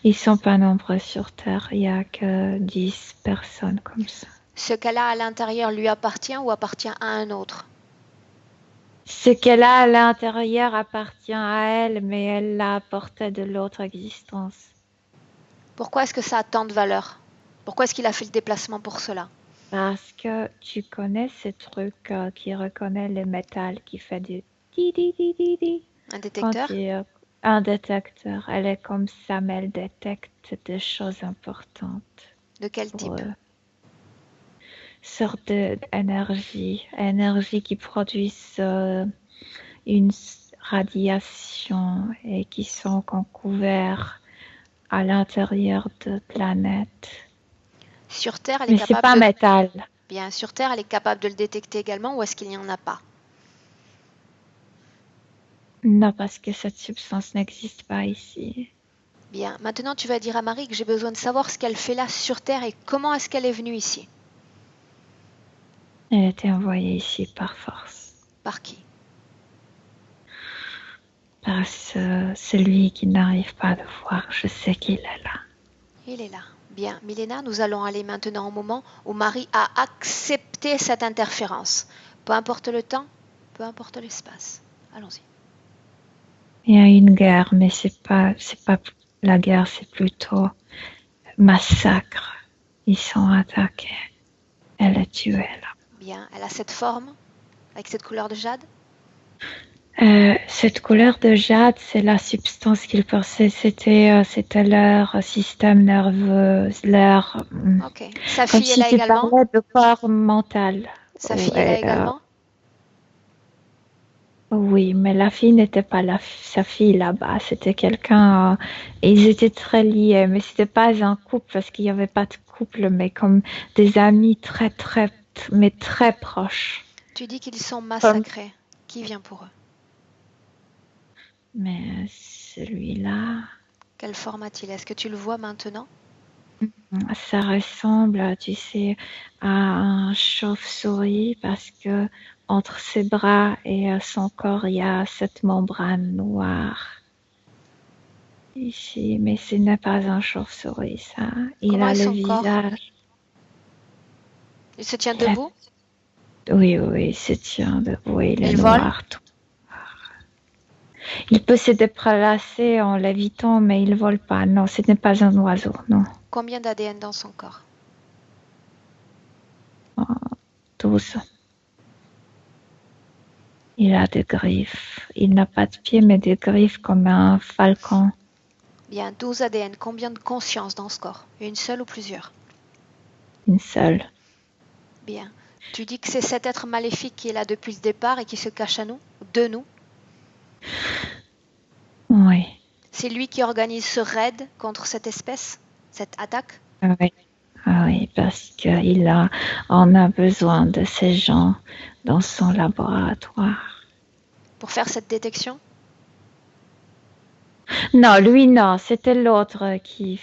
Ils sont pas nombreux sur Terre, il y a que 10 personnes comme ça. Ce qu'elle a à l'intérieur lui appartient ou appartient à un autre? Ce qu'elle a à l'intérieur appartient à elle, mais elle l'a apporté de l'autre existence. Pourquoi est-ce que ça a tant de valeur? Pourquoi est-ce qu'il a fait le déplacement pour cela? Parce que tu connais ce truc qui reconnaît le métal, qui fait du di di di di di. Un Quand détecteur? un détecteur, elle est comme ça, mais elle détecte des choses importantes De quel pour type? eux. Sorte d'énergie, énergie qui produisent une radiation et qui sont couverts à l'intérieur de planètes. Sur Terre, elle est Mais c'est capable pas de... métal. Bien, sur Terre, elle est capable de le détecter également ou est-ce qu'il n'y en a pas? Non, parce que cette substance n'existe pas ici. Bien, maintenant tu vas dire à Marie que j'ai besoin de savoir ce qu'elle fait là sur Terre et comment est-ce qu'elle est venue ici. Elle a été envoyée ici par force. Par qui? Par celui qui n'arrive pas à le voir. Je sais qu'il est là. Il est là. Bien, Milena, nous allons aller maintenant au moment où Marie a accepté cette interférence. Peu importe le temps, peu importe l'espace. Allons-y. Il y a une guerre, mais c'est pas la guerre, c'est plutôt massacre. Ils sont attaqués. Elle est tuée là. Bien, elle a cette forme, avec cette couleur de jade. Cette couleur de jade, c'est la substance qu'ils pensaient, c'était leur système nerveux, leur, Ok. Sa comme fille est si là tu également. parlais de corps mental. Sa fille est là également. Oui, mais la fille n'était pas sa fille là-bas, c'était quelqu'un, ils étaient très liés, mais c'était pas un couple parce qu'il n'y avait pas de couple, mais comme des amis très, très, mais très proches. Tu dis qu'ils sont Comme, massacrés. Qui vient pour eux? mais celui-là, Quelle forme a-t-il? Est-ce que tu le vois maintenant? ça ressemble, tu sais, à un chauve-souris parce que entre ses bras et son corps, il y a cette membrane noire. Ici, mais ce n'est pas un chauve-souris, ça. Il Comment a est le son corps? visage. Il se tient Il a- debout? Oui, oui, il se tient debout, il est Il vole? noir. Tout. Il peut se déplacer en lévitant, mais il ne vole pas. Non, ce n'est pas un oiseau, non. Combien d'ADN dans son corps? 12. Il a des griffes. Il n'a pas de pieds, mais des griffes comme un falcon. Bien, 12 ADN. Combien de consciences dans ce corps? Une seule ou plusieurs? Une seule. Bien. Tu dis que c'est cet être maléfique qui est là depuis le départ et qui se cache à nous, de nous. Oui, C'est lui qui organise ce raid contre cette espèce, cette attaque. oui. Ah oui, parce on a besoin de ces gens dans son laboratoire. Pour faire cette détection. Non, lui, non, c'était l'autre qui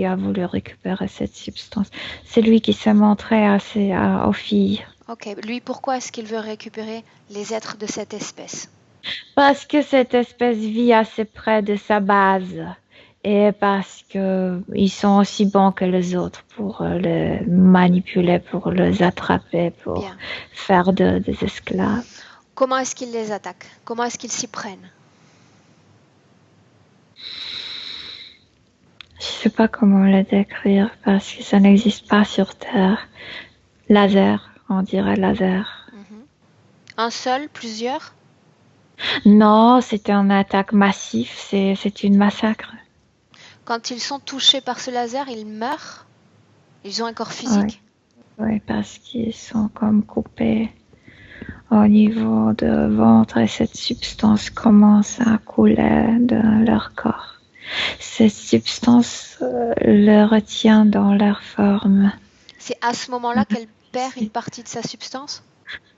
a voulu récupérer cette substance. C'est lui qui s'est montré aux filles. Ok, lui, pourquoi est-ce qu'il veut récupérer les êtres de cette espèce? Parce que cette espèce vit assez près de sa base. Et parce que ils sont aussi bons que les autres pour les manipuler, pour les attraper, pour Bien. faire des esclaves. Comment est-ce qu'il les attaque? Comment est-ce qu'ils s'y prennent? Je sais pas comment le décrire parce que ça n'existe pas sur Terre. Laser, on dirait laser. Un seul, plusieurs? Non, c'était une attaque massive, c'est une massacre. Quand ils sont touchés par ce laser, ils meurent? Ils ont un corps physique? Oui, parce qu'ils sont comme coupés au niveau de ventre et cette substance commence à couler de leur corps. Cette substance le retient dans leur forme. C'est à ce moment-là qu'elle perd une partie de sa substance?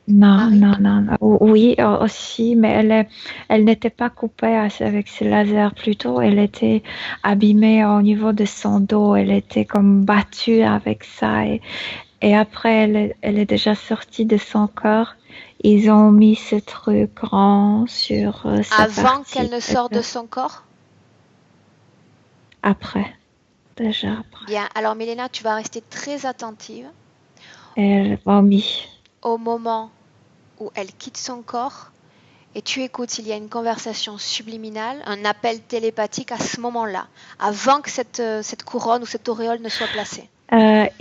Non, Marie? non. Oui, aussi, mais elle n'était pas coupée avec ce laser. Plutôt, elle était abîmée au niveau de son dos. Elle était comme battue avec ça. Et après, elle est déjà sortie de son corps. Ils ont mis ce truc grand sur sa Avant partie. qu'elle ne sorte de son corps? Après, déjà après. Bien, alors Milena, tu vas rester très attentive Elle vomit. au moment où elle quitte son corps et tu écoutes, il y a une conversation subliminale, un appel télépathique à ce moment-là, avant que cette couronne ou cette auréole ne soit placée.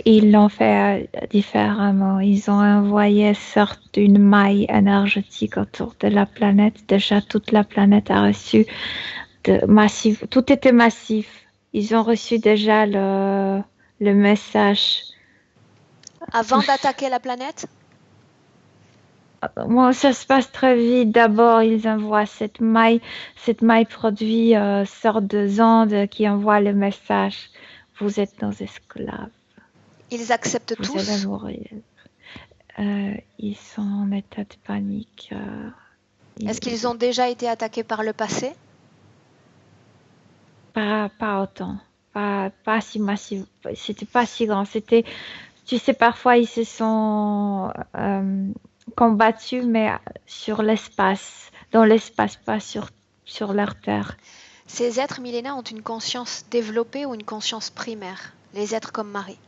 Ils l'ont fait différemment. Ils ont envoyé sorte d'une maille énergétique autour de la planète. Déjà, toute la planète a reçu de massif. Tout était massif. Ils ont reçu déjà le message. Avant d'attaquer la planète? Bon, ça se passe très vite. D'abord, ils envoient cette maille. Cette maille produit sorte de onde qui envoie le message. Vous êtes nos esclaves. Ils acceptent Vous allez tous? mourir. Ils sont en état de panique. Est-ce qu'ils ont déjà été attaqués par le passé? Pas autant. Pas si massif. C'était pas si grand. C'était, tu sais, parfois ils se sont combattus, mais sur l'espace. Dans l'espace, pas sur leur terre. Ces êtres millénaires ont une conscience développée ou une conscience primaire? Les êtres comme Marie.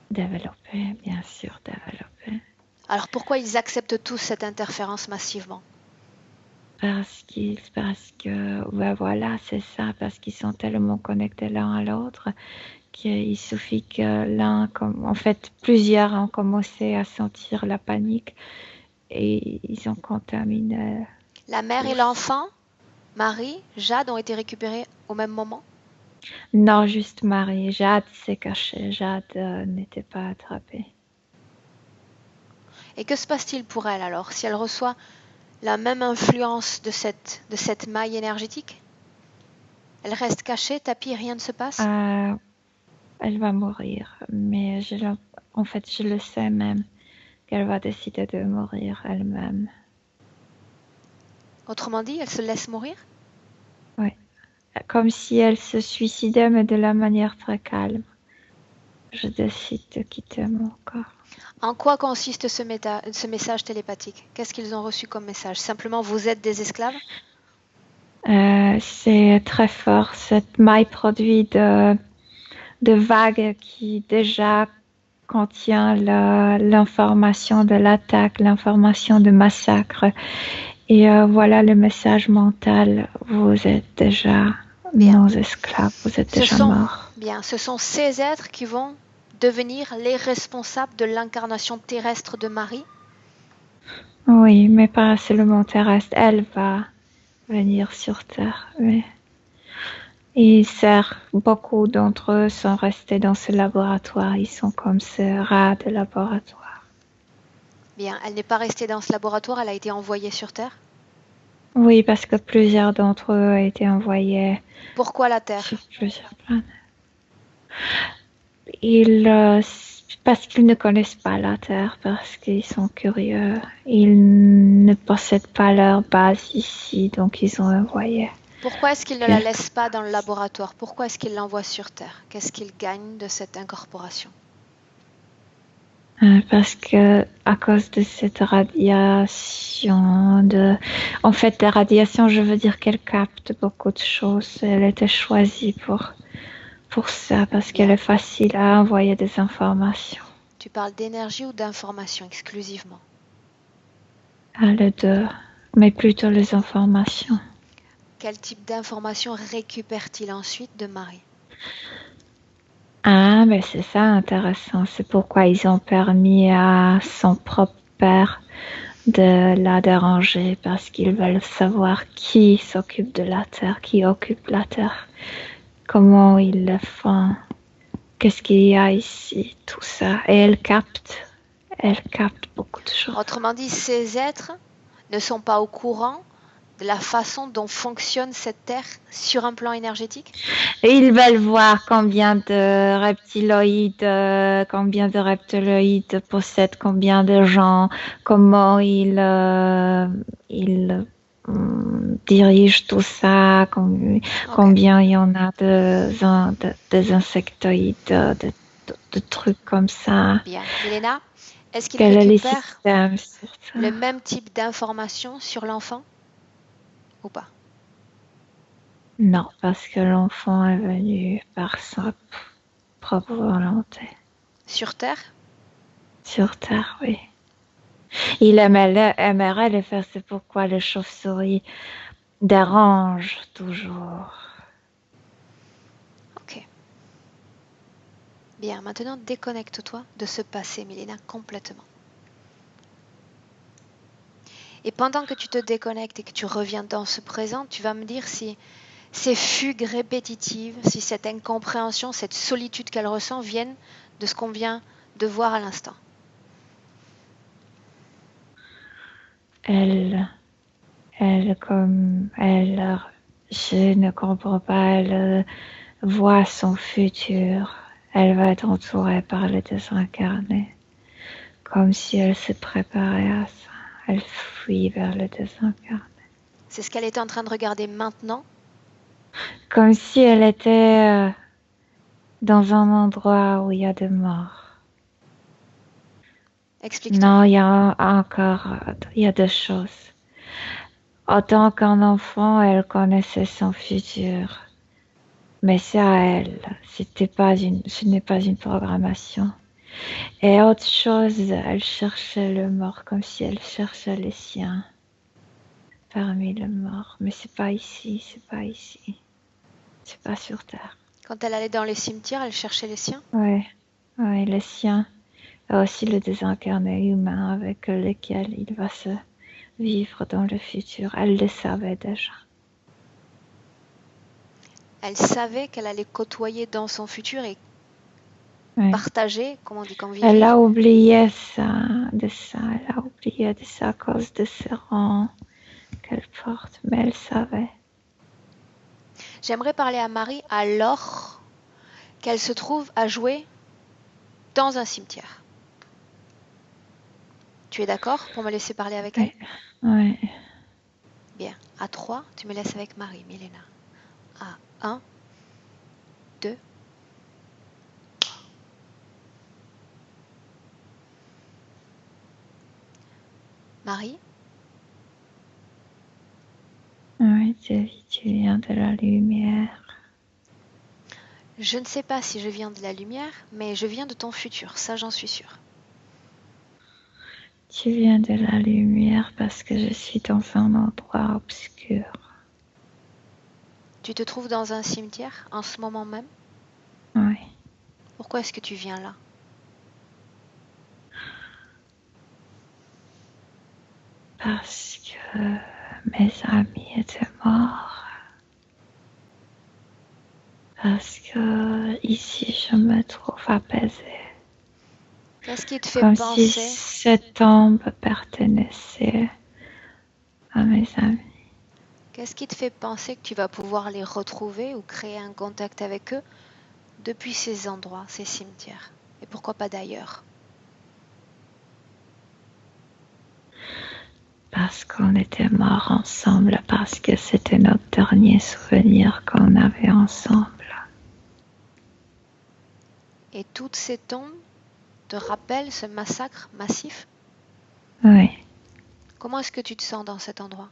Développé, bien sûr, développé. Alors pourquoi ils acceptent tous cette interférence massivement? Parce que, ouais, voilà, c'est ça, parce qu'ils sont tellement connectés l'un à l'autre qu'il suffit que en fait, plusieurs ont commencé à sentir la panique et ils ont contaminé La mère et tous. l'enfant, Marie, Jade, ont été récupérés au même moment? Non, juste Marie. Jade s'est cachée. Jade n'était pas attrapée. Et que se passe-t-il pour elle alors, si elle reçoit la même influence de cette maille énergétique? Elle reste cachée, tapie, rien ne se passe? Elle va mourir, mais en fait, je le sais même qu'elle va décider de mourir elle-même. Autrement dit, elle se laisse mourir? Oui. Comme si elle se suicidait, mais de la manière très calme. Je décide de quitter mon corps. En quoi consiste ce message télépathique? Qu'est-ce qu'ils ont reçu comme message? Simplement, vous êtes des esclaves? C'est très fort. Cette maille produit de vagues qui déjà contient l'information de l'attaque, l'information de massacre. Et voilà le message mental. Vous êtes déjà nos esclaves, vous êtes déjà morts. Bien, ce sont ces êtres qui vont devenir les responsables de l'incarnation terrestre de Marie? Oui, mais pas seulement terrestre. Elle va venir sur Terre. Mais... Et beaucoup d'entre eux sont restés dans ce laboratoire. Ils sont comme ces rats de laboratoire. Bien, elle n'est pas restée dans ce laboratoire, elle a été envoyée sur Terre? Oui, parce que plusieurs d'entre eux ont été envoyés. Pourquoi la Terre? Sur plusieurs planètes. Parce qu'ils ne connaissent pas la Terre, parce qu'ils sont curieux. Ils ne possèdent pas leur base ici, donc ils ont envoyé. Pourquoi est-ce qu'ils ne la laissent pas dans le laboratoire? Pourquoi est-ce qu'ils l'envoient sur Terre? Qu'est-ce qu'ils gagnent de cette incorporation? Parce que à cause de cette radiation, en fait, la radiation, je veux dire qu'elle capte beaucoup de choses. Elle était choisie pour ça, parce qu'elle est facile à envoyer des informations. Tu parles d'énergie ou d'information exclusivement? Les deux, mais plutôt les informations. Quel type d'informations récupère-t-il ensuite de Marie? Ah, mais c'est ça intéressant. C'est pourquoi ils ont permis à son propre père de la déranger, parce qu'ils veulent savoir qui s'occupe de la terre, qui occupe la terre, comment ils le font, qu'est-ce qu'il y a ici, tout ça. Et elle capte beaucoup de choses. Autrement dit, ces êtres ne sont pas au courant de la façon dont fonctionne cette Terre sur un plan énergétique? Et ils veulent voir combien de reptiloïdes possèdent combien de gens, comment ils dirigent tout ça, combien il y en a des insectoïdes, de trucs comme ça. Bien. Milena, est-ce qu'ils récupèrent le même même type d'informations sur l'enfant ou pas? Non, parce que l'enfant est venu par sa propre volonté. Sur Terre? Sur Terre, oui. Il aimerait le faire, c'est pourquoi le chauve-souris dérange toujours. Ok. Bien, maintenant déconnecte-toi de ce passé, Milena, complètement. Et pendant que tu te déconnectes et que tu reviens dans ce présent, tu vas me dire si ces fugues répétitives, si cette incompréhension, cette solitude qu'elle ressent viennent de ce qu'on vient de voir à l'instant. Elle, je ne comprends pas, elle voit son futur. Elle va être entourée par le désincarné, comme si elle se préparait à ça. Elle fuit vers le désincarné. C'est ce qu'elle était en train de regarder maintenant. Comme si elle était dans un endroit où il y a des morts. Explique-toi. Non, il y a deux choses. En tant qu'un enfant, elle connaissait son futur. Mais c'est à elle. Ce n'est pas une programmation. Et autre chose, elle cherchait le mort comme si elle cherchait les siens parmi les morts. Mais c'est pas ici, c'est pas ici. C'est pas sur Terre. Quand elle allait dans les cimetières, elle cherchait les siens. Ouais, les siens. Et aussi le désincarné humain avec lequel il va se vivre dans le futur. Elle le savait déjà. Elle savait qu'elle allait côtoyer dans son futur et Ouais. partager, comment on dit, convivier. Elle a oublié de ça. Elle a oublié de ça à cause de ce rang qu'elle porte, mais elle savait. J'aimerais parler à Marie alors qu'elle se trouve à jouer dans un cimetière. Tu es d'accord pour me laisser parler avec elle? Ouais. Bien. À 3, tu me laisses avec Marie, Milena. À 1, 2, Marie, Oui, tu viens de la lumière. je ne sais pas si je viens de la lumière, mais je viens de ton futur, ça j'en suis sûre. Tu viens de la lumière parce que je suis dans un endroit obscur. Tu te trouves dans un cimetière en ce moment même? Oui. Pourquoi est-ce que tu viens là? Parce que mes amis étaient morts. Parce que ici je me trouve apaisée. Qu'est-ce qui te fait Comme si penser? cette tombe appartenait à mes amis. Qu'est-ce qui te fait penser que tu vas pouvoir les retrouver ou créer un contact avec eux depuis ces endroits, ces cimetières? Et pourquoi pas d'ailleurs? Parce qu'on était morts ensemble, parce que c'était notre dernier souvenir qu'on avait ensemble. Et toutes ces tombes te rappellent ce massacre massif? Oui, Comment est-ce que tu te sens dans cet endroit?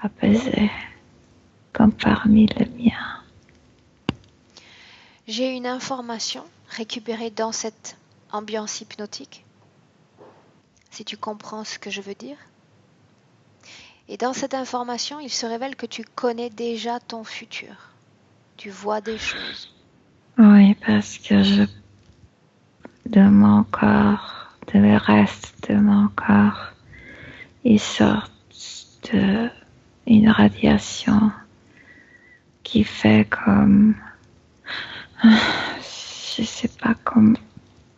apaisé, comme parmi les miens. J'ai une information récupérée dans cette ambiance hypnotique, si tu comprends ce que je veux dire. Et dans cette information, il se révèle que tu connais déjà ton futur. Tu vois des choses. Oui, parce que de mon corps, de le reste de mon corps, ils sortent une radiation qui fait comme, je sais pas, comme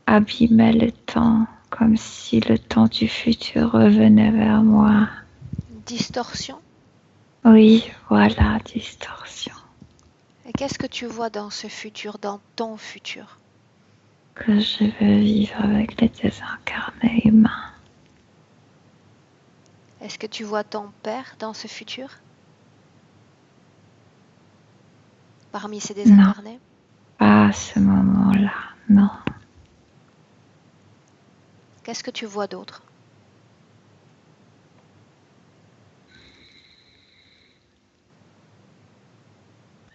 abîmer le temps, comme si le temps du futur revenait vers moi. Distorsion. Oui, voilà, distorsion. Et qu'est-ce que tu vois dans ce futur, dans ton futur? Que je veux vivre avec les désincarnés humains. Est-ce que tu vois ton père dans ce futur? Parmi ces Non, désincarnés? pas à ce moment-là, non. Qu'est-ce que tu vois d'autre?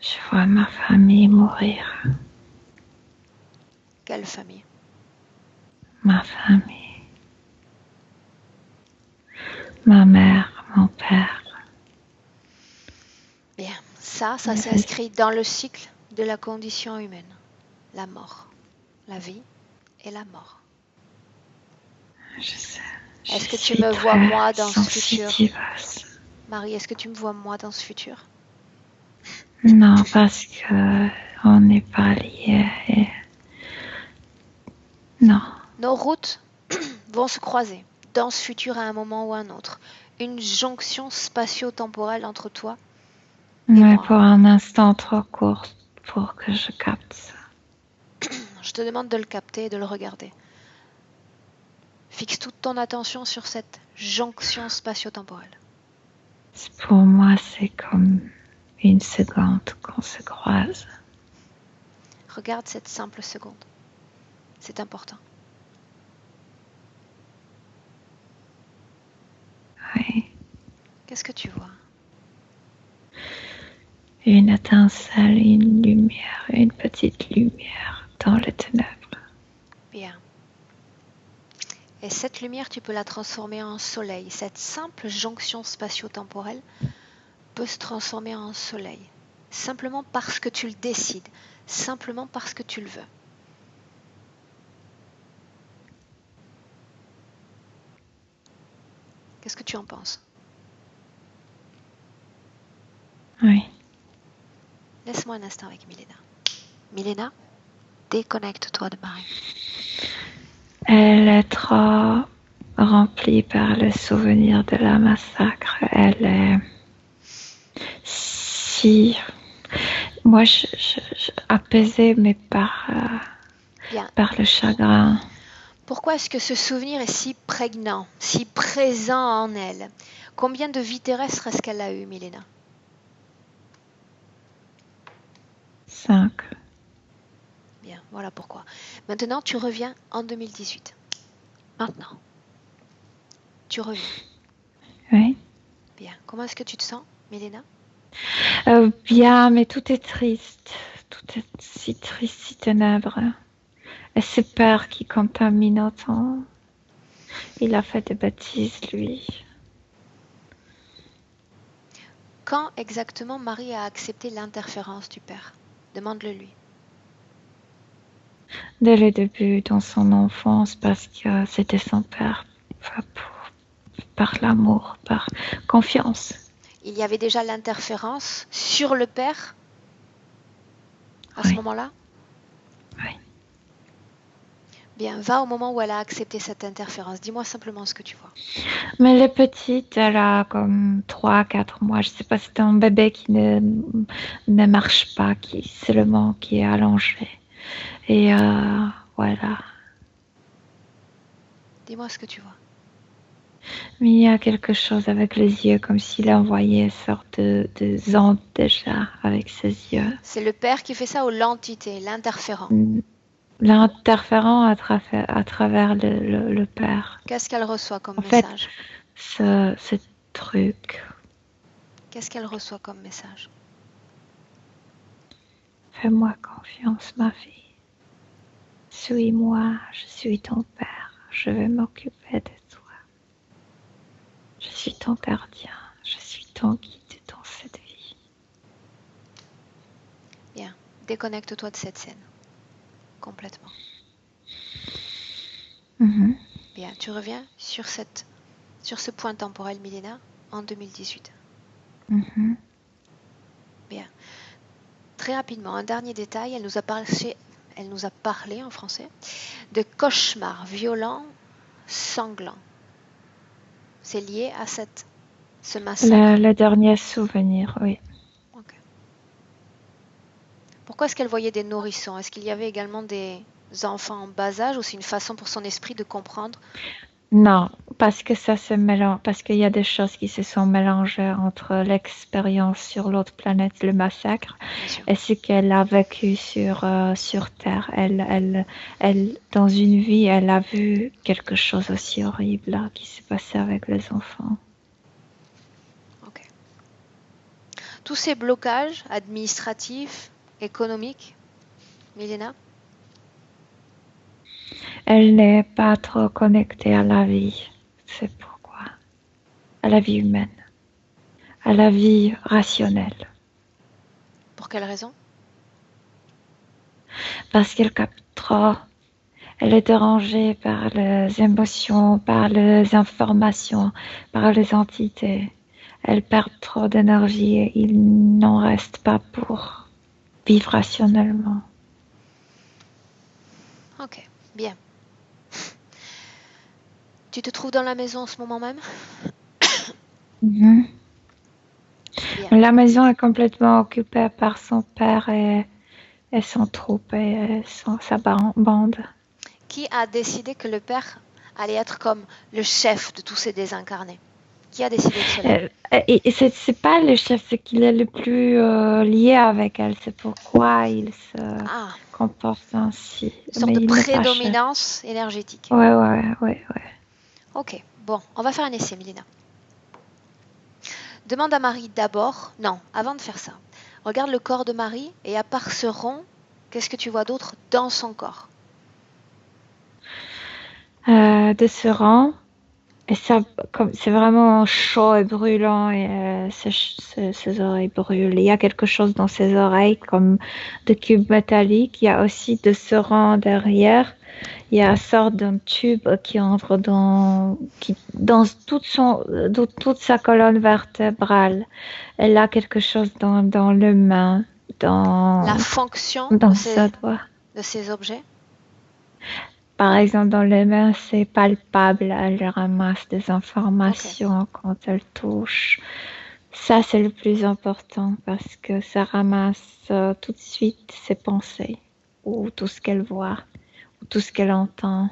Je vois ma famille mourir. Quelle famille? Ma famille. ma mère, mon père. Bien, ça s'inscrit dans le cycle de la condition humaine. La mort, la vie et la mort. Je sais. Est-ce que tu me vois moi dans ce futur? Sensitive. Marie, est-ce que tu me vois moi dans ce futur? Non, parce que on n'est pas liés. Non. Nos routes vont se croiser dans ce futur à un moment ou à un autre. Une jonction spatio-temporelle entre toi et Mais moi. pour un instant trop court pour que je capte ça. Je te demande de le capter et de le regarder. Fixe toute ton attention sur cette jonction spatio-temporelle. Pour moi, c'est comme une seconde qu'on se croise. Regarde cette simple seconde. C'est important. Oui. Qu'est-ce que tu vois? Une étincelle, une lumière, une petite lumière dans les ténèbres. Bien. Et cette lumière, tu peux la transformer en soleil. Cette simple jonction spatio-temporelle peut se transformer en soleil. Simplement parce que tu le décides. Simplement parce que tu le veux. Qu'est-ce que tu en penses? Oui. Laisse-moi un instant avec Milena. Milena, déconnecte-toi de Marie. Elle est trop remplie par le souvenir de la massacre. Elle est si... Moi, je apaisée, mais par le chagrin. Pourquoi est-ce que ce souvenir est si prégnant, si présent en elle? Combien de vies terrestres est-ce qu'elle a eu, Milena? 5. Bien, voilà pourquoi. Maintenant, tu reviens en 2018. Maintenant. Tu reviens. Oui. Bien. Comment est-ce que tu te sens, Milena? Bien, mais tout est triste. Tout est si triste, si ténèbres. Et c'est peur qui contamine autant. Il a fait des bêtises, lui. Quand exactement Marie a accepté l'interférence du père? Demande-le lui. Dès le début, dans son enfance, parce que c'était son père. Par l'amour, par confiance. Il y avait déjà l'interférence sur le père à ce moment-là? Oui. Bien, va au moment où elle a accepté cette interférence. Dis-moi simplement ce que tu vois. Mais les petites, elle a comme 3-4 mois. Je sais pas, c'est un bébé qui ne marche pas, qui seulement qui est allongé. Et voilà. Dis-moi ce que tu vois. Mais il y a quelque chose avec les yeux, comme s'il envoyait une sorte de onde déjà avec ses yeux. C'est le père qui fait ça ou l'entité, l'interférent? L'interférent à travers le père. Qu'est-ce qu'elle reçoit comme En fait, message? ce truc. Qu'est-ce qu'elle reçoit comme message? Fais-moi confiance, ma fille. Suis-moi, je suis ton père. Je vais m'occuper de toi. Je suis ton gardien. Je suis ton guide dans cette vie. Bien, déconnecte-toi de cette scène. Complètement. Mm-hmm. Bien, tu reviens sur ce point temporel, Milena, en 2018. Mm-hmm. Bien. Très rapidement, un dernier détail, elle nous a parlé en français de cauchemars violents, sanglants. C'est lié à ce massacre. Le dernier souvenir, oui. Okay. Pourquoi est-ce qu'elle voyait des nourrissons? Est-ce qu'il y avait également des enfants en bas âge ou c'est une façon pour son esprit de comprendre? Non, parce que ça se mélange, parce qu'il y a des choses qui se sont mélangées entre l'expérience sur l'autre planète, le massacre, et ce qu'elle a vécu sur Terre. Elle, dans une vie, elle a vu quelque chose aussi horrible là, qui s'est passé avec les enfants. Ok. Tous ces blocages administratifs, économiques, Milena? Elle n'est pas trop connectée à la vie, c'est pourquoi. à la vie humaine, à la vie rationnelle. Pour quelle raison? Parce qu'elle capte trop. Elle est dérangée par les émotions, par les informations, par les entités. Elle perd trop d'énergie et il n'en reste pas pour vivre rationnellement. Ok, bien. Tu te trouves dans la maison en ce moment même? Mhm. Bien. La maison est complètement occupée par son père et son troupe et sa bande. Qui a décidé que le père allait être comme le chef de tous ces désincarnés? Qui a décidé de cela? Et c'est pas le chef, c'est qu'il est le plus lié avec elle. C'est pourquoi il se Ah, comporte ainsi. une sorte Mais de il n'est pas chef. prédominance énergétique. Ouais. Ok, bon, on va faire un essai, Milena. Demande à Marie d'abord, non, avant de faire ça, regarde le corps de Marie et à part ce rond, qu'est-ce que tu vois d'autre dans son corps? De ce rang. Et ça, comme c'est vraiment chaud et brûlant et ses oreilles brûlent. Il y a quelque chose dans ses oreilles comme de cubes métalliques. Il y a aussi de ce rang derrière. Il y a une sorte d'un tube qui entre dans toute sa colonne vertébrale. Elle a quelque chose dans le main, La fonction dans sa doigt. de ces objets? Par exemple, dans les mains, c'est palpable. Elle ramasse des Ok, informations quand elle touche. Ça, c'est le plus important parce que ça ramasse tout de suite ses pensées ou tout ce qu'elle voit ou tout ce qu'elle entend.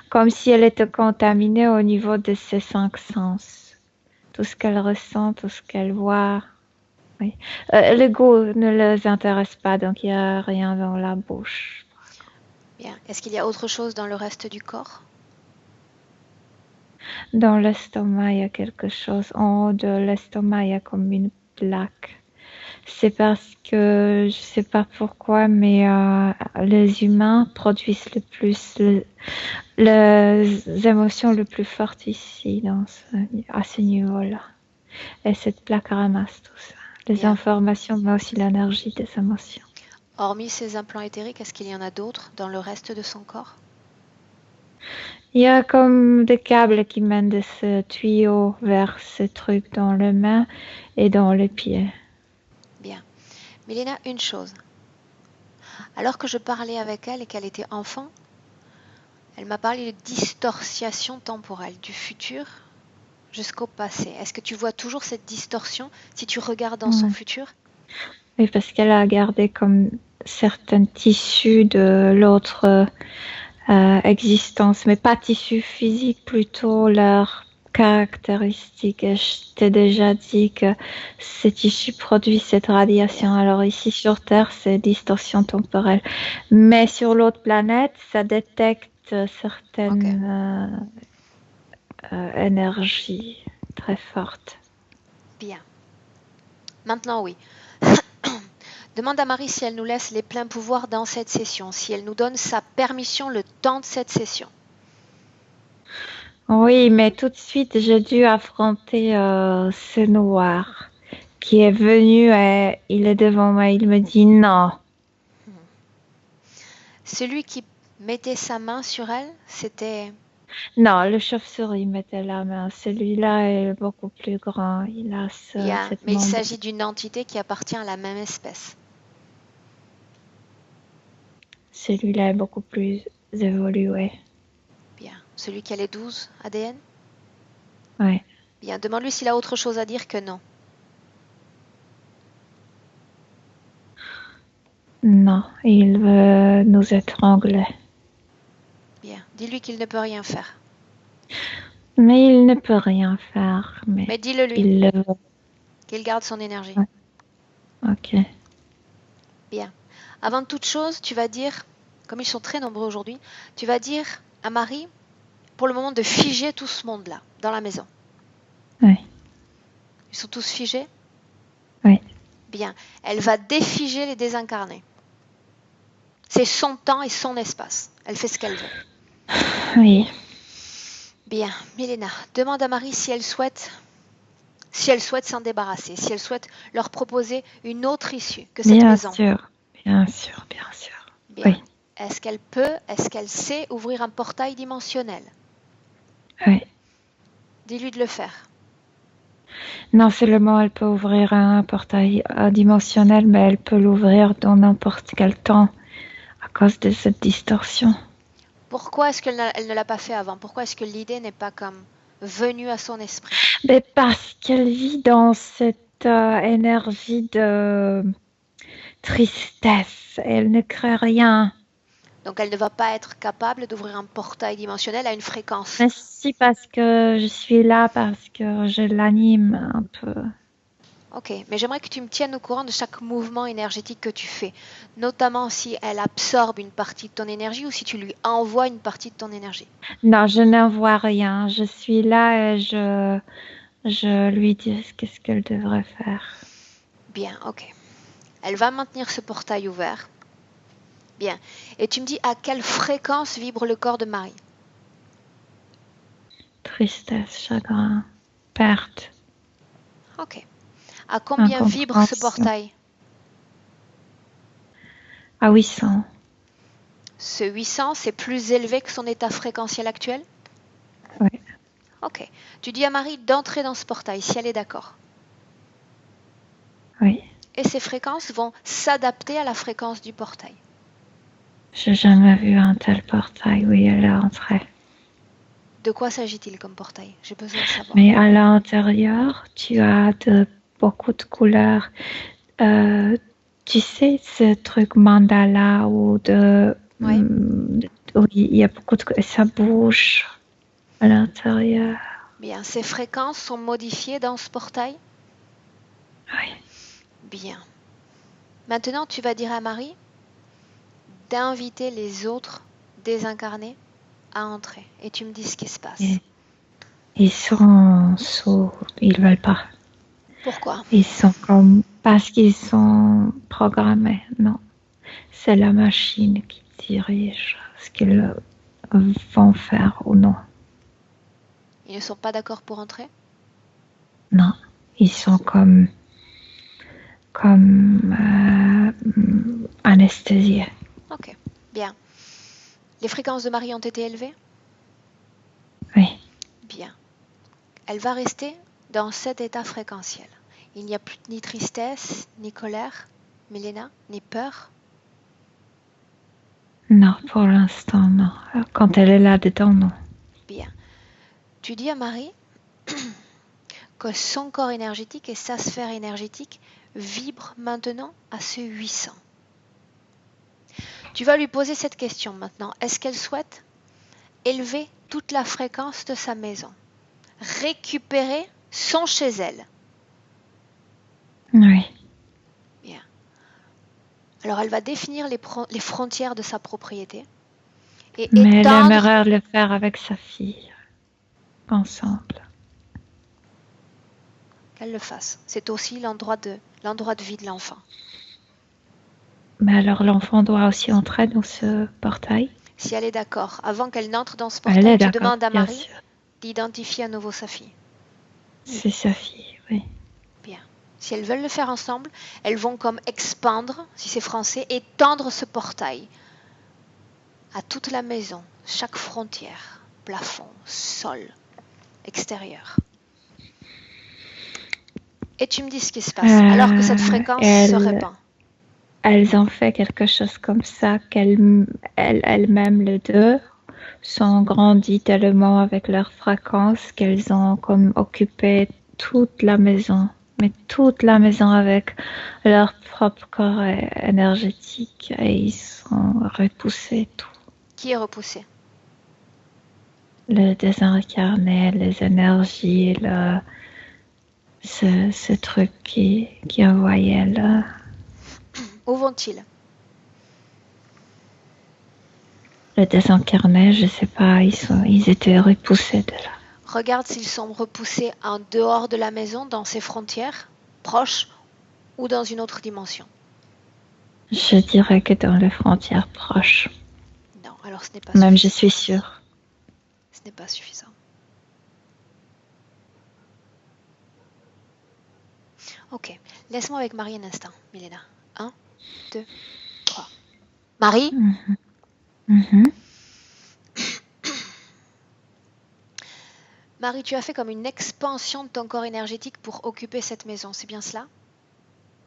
Comme si elle était contaminée au niveau de ses 5 sens. Tout ce qu'elle ressent, tout ce qu'elle voit. Oui. Le goût ne les intéresse pas, donc il n'y a rien dans la bouche. bien. Est-ce qu'il y a autre chose dans le reste du corps? Dans l'estomac, il y a quelque chose. En haut de l'estomac, il y a comme une plaque. C'est parce que je sais pas pourquoi, mais les humains produisent le plus les émotions les plus fortes ici, à ce niveau-là. Et cette plaque ramasse tout ça. Les Bien. informations, mais aussi l'énergie des émotions. Hormis ces implants éthériques, est-ce qu'il y en a d'autres dans le reste de son corps? Il y a comme des câbles qui mènent de ce tuyau vers ce truc dans les mains et dans les pieds. Bien. Milena, une chose. Alors que je parlais avec elle et qu'elle était enfant, elle m'a parlé de distorsion temporelle, du futur jusqu'au passé. Est-ce que tu vois toujours cette distorsion si tu regardes dans son Ouais. futur? Oui, parce qu'elle a gardé comme certains tissus de l'autre existence, mais pas tissus physiques, plutôt leurs caractéristiques. Et je t'ai déjà dit que ces tissus produisent cette radiation. Bien. Alors ici sur Terre, c'est distorsion temporelle. Mais sur l'autre planète, ça détecte Ok. certaines énergies très fortes. Bien. Maintenant, oui. Demande à Marie si elle nous laisse les pleins pouvoirs dans cette session, si elle nous donne sa permission le temps de cette session. Oui, mais tout de suite, j'ai dû affronter ce noir qui est venu et il est devant moi. Il me dit non. Celui qui mettait sa main sur elle, c'était... Non, le chauve-souris mettait la main. Celui-là est beaucoup plus grand. Il a Bien, cette mais il membre. s'agit d'une entité qui appartient à la même espèce. Celui-là est beaucoup plus évolué. Bien. Celui qui a les 12 ADN? Ouais. Bien, demande-lui s'il a autre chose à dire que non. Non, il veut nous étrangler. Bien, dis-lui qu'il ne peut rien faire. Mais il ne peut rien faire. Mais Mais dis-le lui, il le veut. qu'il garde son énergie. Ouais. Ok. Bien. Avant toute chose, tu vas dire, comme ils sont très nombreux aujourd'hui, tu vas dire à Marie, pour le moment, de figer tout ce monde-là, dans la maison. Oui. Ils sont tous figés? Oui. Bien. Elle va défiger les désincarnés. C'est son temps et son espace. Elle fait ce qu'elle veut. Oui. Bien. Milena, demande à Marie si elle souhaite Si elle souhaite s'en débarrasser, si elle souhaite leur proposer une autre issue que cette Bien maison. sûr, bien sûr, bien sûr. Bien. Oui, Est-ce qu'elle sait ouvrir un portail dimensionnel? oui. Dis-lui de le faire. Non seulement elle peut ouvrir un portail dimensionnel, mais elle peut l'ouvrir dans n'importe quel temps à cause de cette distorsion. Pourquoi est-ce qu'elle ne l'a pas fait avant? Pourquoi est-ce que l'idée n'est pas comme venue à son esprit? Mais parce qu'elle vit dans cette énergie de tristesse. Elle ne crée rien. Donc elle ne va pas être capable d'ouvrir un portail dimensionnel à une fréquence. Mais si, parce que je suis là, parce que je l'anime un peu. Ok, mais j'aimerais que tu me tiennes au courant de chaque mouvement énergétique que tu fais, notamment si elle absorbe une partie de ton énergie ou si tu lui envoies une partie de ton énergie. Non, je n'en vois rien. Je suis là et je lui dis qu'est-ce qu'elle devrait faire. Bien, ok. Elle va maintenir ce portail ouvert. Bien. Et tu me dis à quelle fréquence vibre le corps de Marie? Tristesse, chagrin, perte, Ok. À combien vibre ce incompréhension. portail? À 800. Ce 800, c'est plus élevé que son état fréquentiel actuel? Oui. Ok. Tu dis à Marie d'entrer dans ce portail si elle est d'accord. Oui. Et ces fréquences vont s'adapter à la fréquence du portail. J'ai jamais vu un tel portail. Oui, elle est entrée. De quoi s'agit-il comme portail? J'ai besoin de savoir. Mais à l'intérieur, tu as beaucoup de couleurs. Tu sais, ce truc mandala ou Oui. oui, il y a beaucoup de... Ça bouge à l'intérieur. Bien. Ces fréquences sont modifiées dans ce portail? Oui. Bien. Maintenant, tu vas dire à Marie d'inviter les autres désincarnés à entrer. Et tu me dis ce qui se passe. Et ils sont sourds, ils veulent pas. Pourquoi? Ils sont comme... Parce qu'ils sont programmés, non. C'est la machine qui dirige ce qu'ils vont faire ou non. Ils ne sont pas d'accord pour entrer? Non, ils sont comme anesthésiés. Ok. Bien. Les fréquences de Marie ont été élevées? Oui. Bien. Elle va rester dans cet état fréquentiel. Il n'y a plus ni tristesse, ni colère, Milena, ni peur. Non, pour l'instant, non. Quand elle est là-dedans, non. Bien. Tu dis à Marie que son corps énergétique et sa sphère énergétique vibrent maintenant à ce 800. Tu vas lui poser cette question maintenant. Est-ce qu'elle souhaite élever toute la fréquence de sa maison? Récupérer son chez elle? Oui. Bien. Alors elle va définir les frontières de sa propriété et Mais elle étendre. aimerait le faire avec sa fille, ensemble. Qu'elle le fasse. C'est aussi l'endroit de vie de l'enfant. Mais alors l'enfant doit aussi entrer dans ce portail? Si elle est d'accord, avant qu'elle n'entre dans ce Elle portail, est tu d'accord, demandes à bien Marie sûr. d'identifier à nouveau sa fille. C'est sa fille, oui. Bien. Si elles veulent le faire ensemble, elles vont comme expandre, si c'est français, étendre ce portail à toute la maison, chaque frontière, plafond, sol, extérieur. Et tu me dis ce qui se passe alors que cette fréquence se répand. Elles ont fait quelque chose comme ça qu'elles-mêmes les deux sont grandies tellement avec leur fréquence qu'elles ont comme occupé toute la maison, mais toute la maison avec leur propre corps énergétique et ils sont repoussés tout. Qui est repoussé? Le désincarné, les énergies, ce truc qui envoyait là. Où vont-ils? Le désincarné, je sais pas, ils étaient repoussés de là. Regarde s'ils sont repoussés en dehors de la maison, dans ses frontières, proches, ou dans une autre dimension. Je dirais que dans les frontières proches. Non, alors ce n'est pas Même suffisant. je suis sûre. Ce n'est pas suffisant. Ce n'est pas suffisant. Ok. Laisse-moi avec Marie un instant, Milena. 1, 2, 3. Marie, Mhm. Mhm. Marie, tu as fait comme une expansion de ton corps énergétique pour occuper cette maison, c'est bien cela?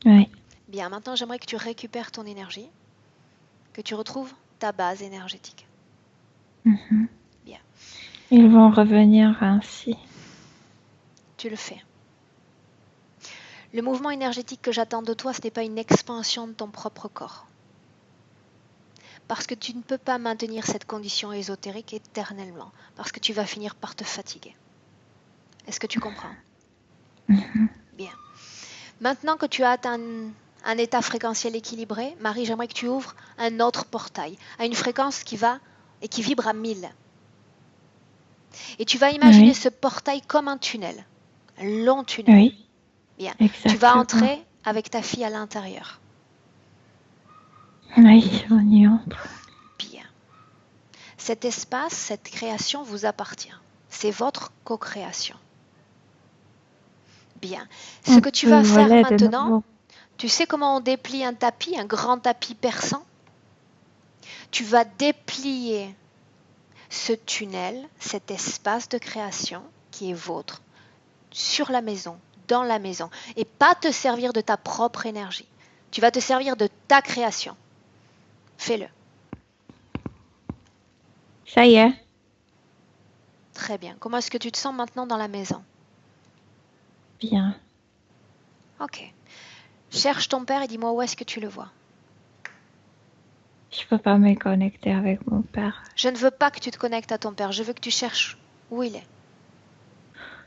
Oui. Bien, maintenant j'aimerais que tu récupères ton énergie, que tu retrouves ta base énergétique. Mhm. Bien, Ils vont revenir ainsi. tu le fais. Le mouvement énergétique que j'attends de toi, ce n'est pas une expansion de ton propre corps. Parce que tu ne peux pas maintenir cette condition ésotérique éternellement, parce que tu vas finir par te fatiguer. Est-ce que tu comprends? Mhm. Bien. Maintenant que tu as atteint un état fréquentiel équilibré, Marie, j'aimerais que tu ouvres un autre portail, à une fréquence qui va et qui vibre à 1000. Et tu vas imaginer Oui. ce portail comme un tunnel, un long tunnel. Oui. Bien. Tu vas Exactement. entrer avec ta fille à l'intérieur. Oui, on y entre. Bien. Cet espace, cette création vous appartient. C'est votre co-création. Bien. Ce On que tu peut vas faire voler de maintenant, nouveau. tu sais comment on déplie un tapis, un grand tapis persan? Tu vas déplier ce tunnel, cet espace de création qui est vôtre, sur la maison, dans la maison, et pas te servir de ta propre énergie. Tu vas te servir de ta création. Fais-le. Ça y est. Très bien. Comment est-ce que tu te sens maintenant dans la maison? Bien. Ok. Cherche ton père et dis-moi où est-ce que tu le vois. Je peux pas me connecter avec mon père. Je ne veux pas que tu te connectes à ton père, je veux que tu cherches où il est.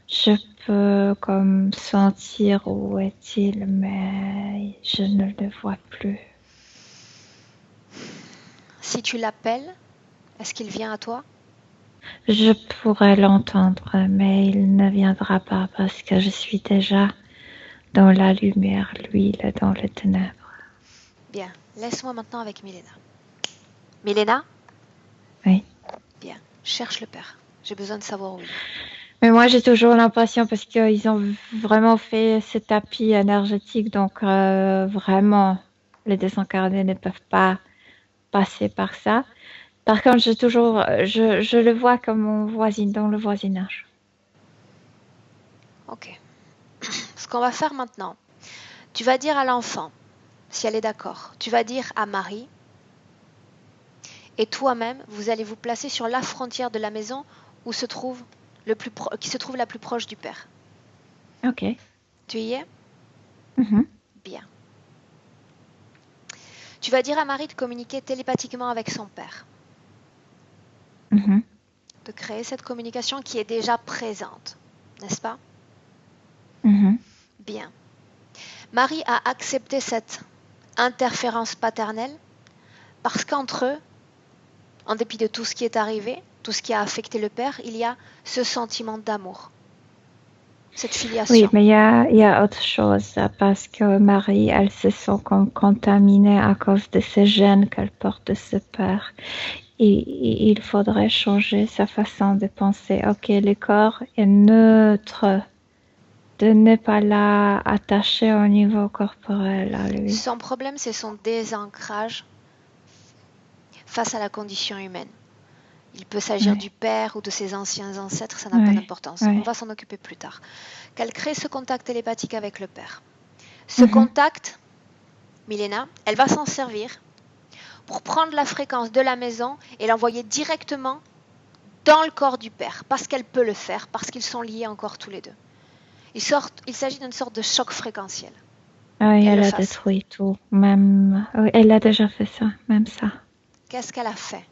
Je peux comme sentir où est-il, mais je ne le vois plus. Si tu l'appelles, est-ce qu'il vient à toi? Je pourrais l'entendre, mais il ne viendra pas parce que je suis déjà dans la lumière, lui, il est dans les ténèbres. Bien. Laisse-moi maintenant avec Milena. Milena? Oui. Bien. Cherche le père. J'ai besoin de savoir où il est. Mais moi, j'ai toujours l'impression parce qu'ils ont vraiment fait ce tapis énergétique, donc vraiment, les désincarnés ne peuvent pas passer par ça. Par contre, je le vois comme mon voisin dans le voisinage. Ok. Ce qu'on va faire maintenant, tu vas dire à l'enfant, si elle est d'accord, tu vas dire à Marie, et toi-même, vous allez vous placer sur la frontière de la maison où se trouve qui se trouve la plus proche du père. Ok. Tu y es? Mhm. Bien. Tu vas dire à Marie de communiquer télépathiquement avec son père, Mhm. de créer cette communication qui est déjà présente, n'est-ce pas? Mhm. Bien. Marie a accepté cette interférence paternelle parce qu'entre eux, en dépit de tout ce qui est arrivé, tout ce qui a affecté le père, il y a ce sentiment d'amour, cette Oui, filiation. mais il y a autre chose parce que Marie, elle se sent comme contaminée à cause de ces gènes qu'elle porte de ce père. Et il faudrait changer sa façon de penser. Ok, le corps est neutre, de ne pas l'attacher au niveau corporel à lui. Son problème, c'est son désancrage face à la condition humaine. Il peut s'agir Oui, du père ou de ses anciens ancêtres, ça n'a pas oui, d'importance. On oui. va s'en occuper plus tard. Qu'elle crée ce contact télépathique avec le père. Ce Mhm. contact, Milena, elle va s'en servir pour prendre la fréquence de la maison et l'envoyer directement dans le corps du père, parce qu'elle peut le faire, parce qu'ils sont liés encore tous les deux. Il s'agit d'une sorte de choc fréquentiel. Oui, Qu'elle le elle a fasse. détruit tout. Même, oui, elle a déjà fait ça, même ça. Qu'est-ce qu'elle a fait?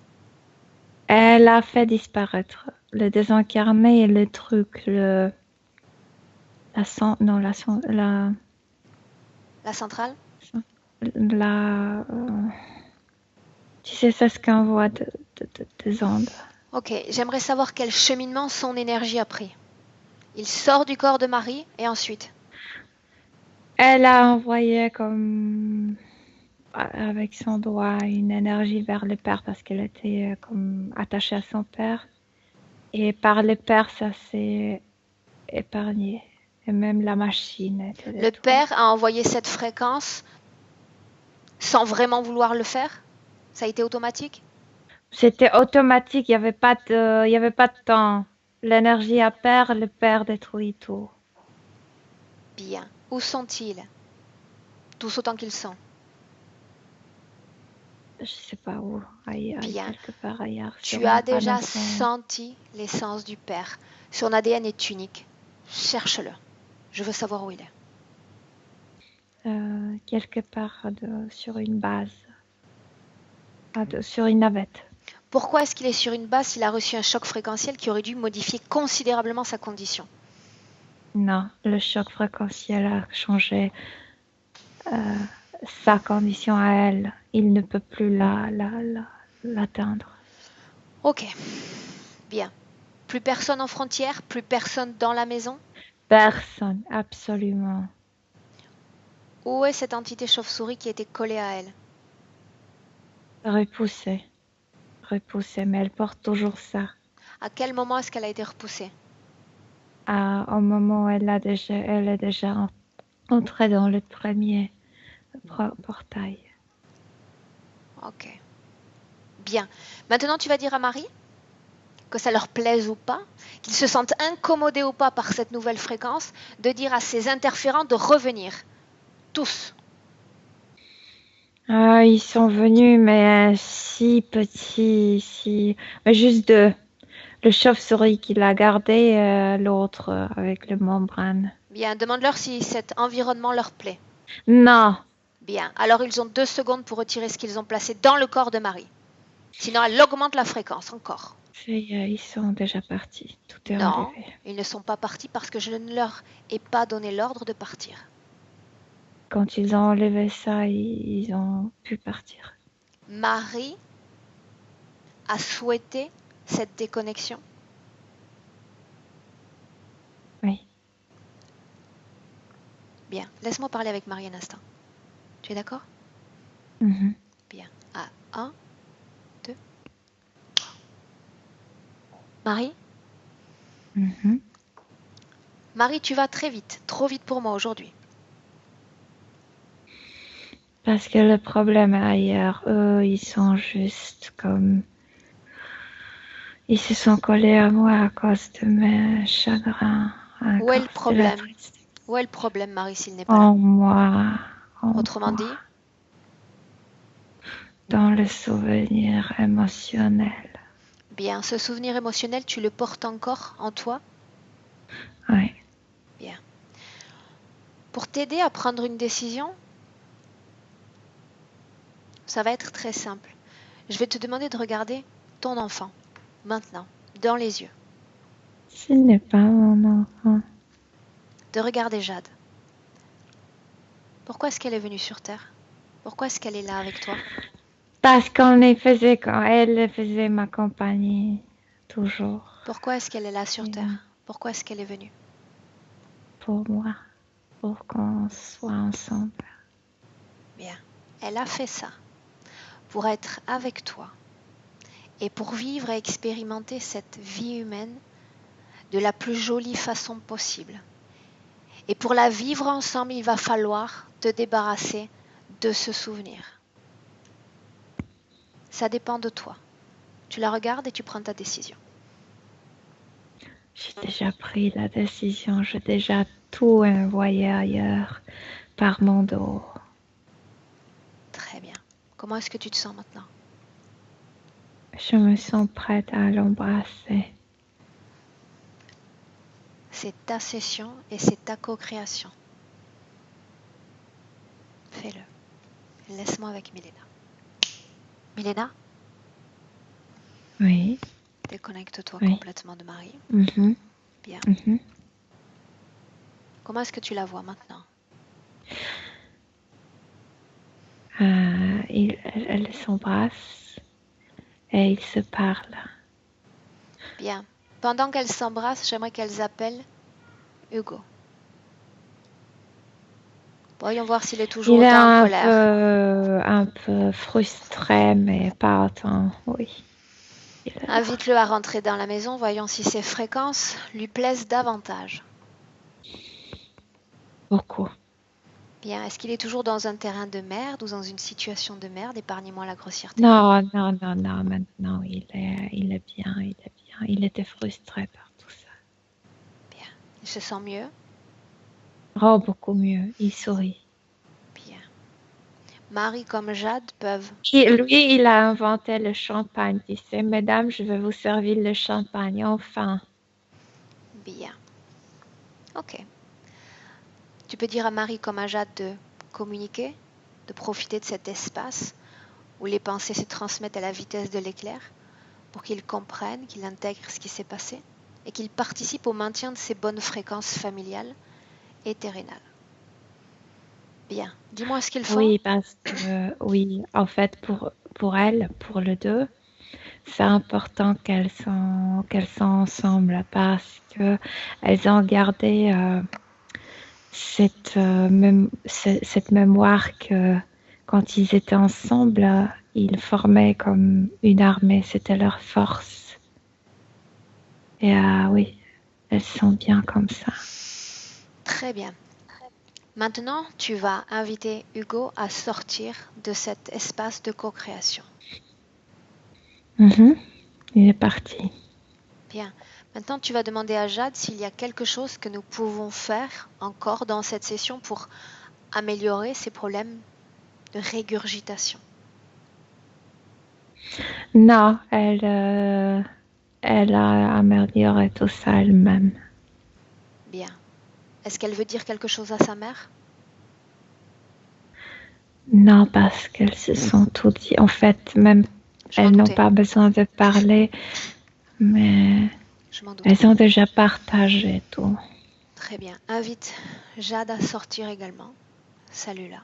Elle a fait disparaître le désincarné et le truc, non, La centrale? tu sais, c'est ce qu'on voit des ondes. Ok, j'aimerais savoir quel cheminement son énergie a pris. Il sort du corps de Marie et ensuite. Elle a envoyé comme avec son doigt une énergie vers le père parce qu'elle était comme attachée à son père. Et par le père, ça s'est épargné. Et même la machine était Le détruite. père a envoyé cette fréquence sans vraiment vouloir le faire? Ça a été automatique? C'était automatique, il y avait pas de temps. L'énergie à perdre, le père détruit tout. Bien. Où sont-ils? Tous autant qu'ils sont. Je sais pas où, ailleurs, Bien. quelque part ailleurs. Tu as Sûrement pas déjà dans son... senti l'essence du père. Son ADN est unique. Cherche-le. Je veux savoir où il est. quelque part sur une base, sur une navette. Pourquoi est-ce qu'il est sur une base s'il a reçu un choc fréquentiel qui aurait dû modifier considérablement sa condition? Non, le choc fréquentiel a changé sa condition à elle. Il ne peut plus l'atteindre. Ok. Bien. Plus personne en frontière, plus personne dans la maison? Personne, absolument. Où est cette entité chauve-souris qui était collée à elle? Repoussée, mais elle porte toujours ça. À quel moment est-ce qu'elle a été repoussée? Au moment où elle est déjà entrée dans le premier portail. Ok. Bien. Maintenant, tu vas dire à Marie que ça leur plaise ou pas, qu'ils se sentent incommodés ou pas par cette nouvelle fréquence, de dire à ces interférents de revenir. Tous. Ah, ils sont venus, mais si petits, mais juste deux. Le chauve-souris qui l'a gardé, l'autre avec le membrane. Bien. Demande-leur si cet environnement leur plaît. Non, Bien. Alors, ils ont 2 secondes pour retirer ce qu'ils ont placé dans le corps de Marie. Sinon, elle augmente la fréquence encore. ils sont déjà partis. Tout est Non, enlevé. ils ne sont pas partis parce que je ne leur ai pas donné l'ordre de partir. Quand ils ont enlevé ça, ils ont pu partir. Marie a souhaité cette déconnexion. Oui. Bien, laisse-moi parler avec Marie un instant. Tu es d'accord? Mhm. Bien. À 1, 2. Marie? Mhm. Marie, tu vas très vite, trop vite pour moi aujourd'hui. Parce que le problème est ailleurs. Eux, ils sont juste comme... Ils se sont collés à moi à cause de mes chagrins, à Où est le cause de la problème? tristesse. Où est le problème, Marie, s'il n'est pas là? En moi, Autrement dit, dans le souvenir émotionnel. bien, ce souvenir émotionnel, tu le portes encore en toi? Oui. Bien. Pour t'aider à prendre une décision, ça va être très simple. Je vais te demander de regarder ton enfant, maintenant, dans les yeux. Ce n'est pas mon enfant. De regarder Jade. Pourquoi est-ce qu'elle est venue sur Terre? Pourquoi est-ce qu'elle est là avec toi? Parce qu'on les faisait quand elle faisait ma compagnie, toujours. Pourquoi est-ce qu'elle est là sur Et Terre? Pourquoi est-ce qu'elle est venue? pour moi, pour qu'on soit ensemble. Bien. Elle a fait ça pour être avec toi et pour vivre et expérimenter cette vie humaine de la plus jolie façon possible. Et pour la vivre ensemble, il va falloir te débarrasser de ce souvenir. Ça dépend de toi. Tu la regardes et tu prends ta décision. J'ai déjà pris la décision, j'ai déjà tout envoyé ailleurs par mon dos. Très bien. Comment est-ce que tu te sens maintenant? Je me sens prête à l'embrasser. C'est ta session et c'est ta co-création. Fais-le. Laisse-moi avec Milena. Milena, Oui, déconnecte-toi oui. complètement de Marie. Mhm, Bien. mhm. Comment est-ce que tu la vois maintenant? Elle s'embrasse et ils se parlent. Bien. Pendant qu'elles s'embrassent, j'aimerais qu'elles appellent Hugo. Voyons voir s'il est toujours Il est autant en colère. un peu frustré, mais pas autant, oui. Invite-le à rentrer dans la maison, voyons si ces fréquences lui plaisent davantage. beaucoup. Bien. Est-ce qu'il est toujours dans un terrain de merde ou dans une situation de merde? Épargnez-moi la grossièreté. Non, maintenant, il est bien, il est bien. Il était frustré par tout ça. Bien. Il se sent mieux? Oh, beaucoup mieux, il sourit. Bien. Marie comme Jade peuvent... Lui, il a inventé le champagne, tu sais. Mesdames, je vais vous servir le champagne, enfin. Bien. Ok. Tu peux dire à Marie comme à Jade de communiquer, de profiter de cet espace où les pensées se transmettent à la vitesse de l'éclair pour qu'ils comprennent, qu'ils intègrent ce qui s'est passé et qu'ils participent au maintien de ces bonnes fréquences familiales et terrénales. Bien. Dis-moi ce qu'ils font. Oui, parce que, oui, en fait, pour elles, pour les deux, c'est important qu'elles sont ensemble parce que elles ont gardé cette mémoire que quand ils étaient ensemble, ils formaient comme une armée, c'était leur force. Et oui, elles sont bien comme ça. Très bien. Maintenant, tu vas inviter Hugo à sortir de cet espace de co-création. Il est parti. Bien. Maintenant, tu vas demander à Jade s'il y a quelque chose que nous pouvons faire encore dans cette session pour améliorer ces problèmes de régurgitation. Non, elle a amélioré tout ça elle-même. Bien. Est-ce qu'elle veut dire quelque chose à sa mère? Non, parce qu'elles se sont tout dit. En fait, même elles n'ont pas besoin de parler, mais elles ont déjà partagé tout. Très bien. Invite Jade à sortir également. Salut-la.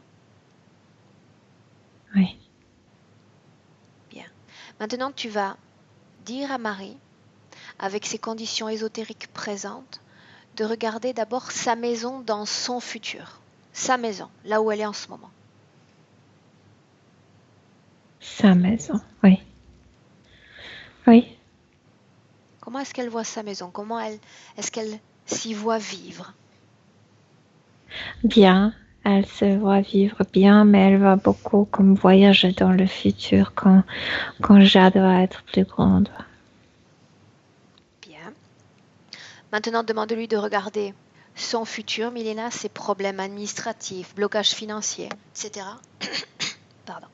Oui. Bien. Maintenant, tu vas dire à Marie, avec ses conditions ésotériques présentes, de regarder d'abord sa maison dans son futur. Sa maison, là où elle est en ce moment. Sa maison, oui. Oui. Comment est-ce qu'elle voit sa maison? Comment est-ce qu'elle s'y voit vivre? Bien. Elle se voit vivre bien, mais elle va beaucoup comme voyager dans le futur quand Jade va être plus grande. Bien. Maintenant, demande-lui de regarder son futur, Milena, ses problèmes administratifs, blocages financiers, etc. Pardon.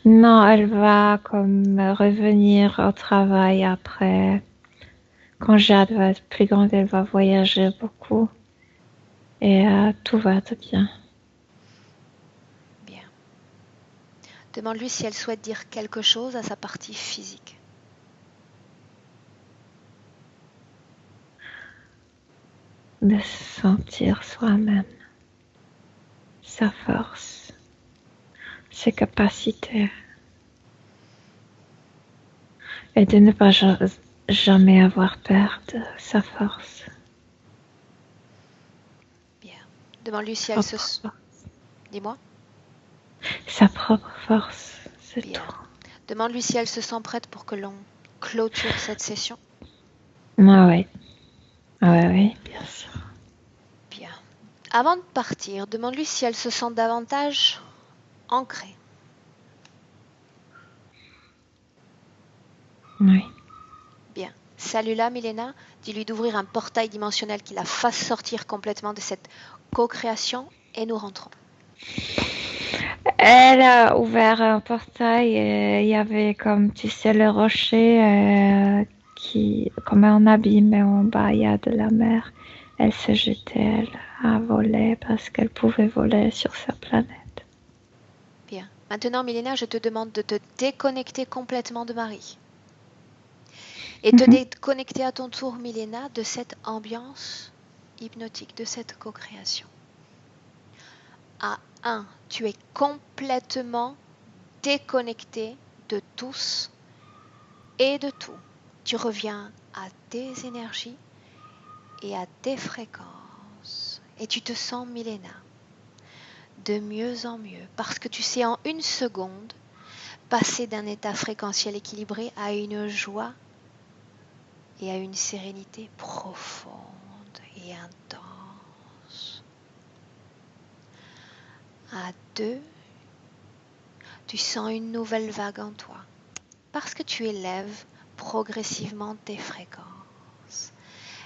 Non, elle va comme revenir au travail après. Quand Jade va être plus grande, elle va voyager beaucoup. Et tout va être bien. Bien. Demande-lui si elle souhaite dire quelque chose à sa partie physique. De se sentir soi-même, sa force, ses capacités. Et de ne pas jamais avoir peur de sa force. Bien. Demande-lui si elle se... Dis-moi. Sa propre force, c'est Bien. tout. Demande-lui si elle se sent prête pour que l'on clôture cette session. Ah oui. Ah oui, bien sûr. Bien. Avant de partir, demande-lui si elle se sent davantage ancrée. Oui. Bien. Salut-la, Milena. Dis-lui d'ouvrir un portail dimensionnel qui la fasse sortir complètement de cette co-création et nous rentrons. Elle a ouvert un portail et il y avait comme, tu sais, le rocher qui, comme un abîme et en bas, il y a de la mer. Elle se jetait, elle a volé parce qu'elle pouvait voler sur sa planète. Bien. Maintenant, Milena, je te demande de te déconnecter complètement de Marie. Et te déconnecter à ton tour, Milena, de cette ambiance hypnotique, de cette co-création. À 1, tu es complètement déconnecté de tous et de tout. Tu reviens à tes énergies et à tes fréquences. Et tu te sens, Milena, de mieux en mieux parce que tu sais en une seconde passer d'un état fréquentiel équilibré à une joie et à une sérénité profonde et intense. À 2, tu sens une nouvelle vague en toi. Parce que tu élèves progressivement tes fréquences.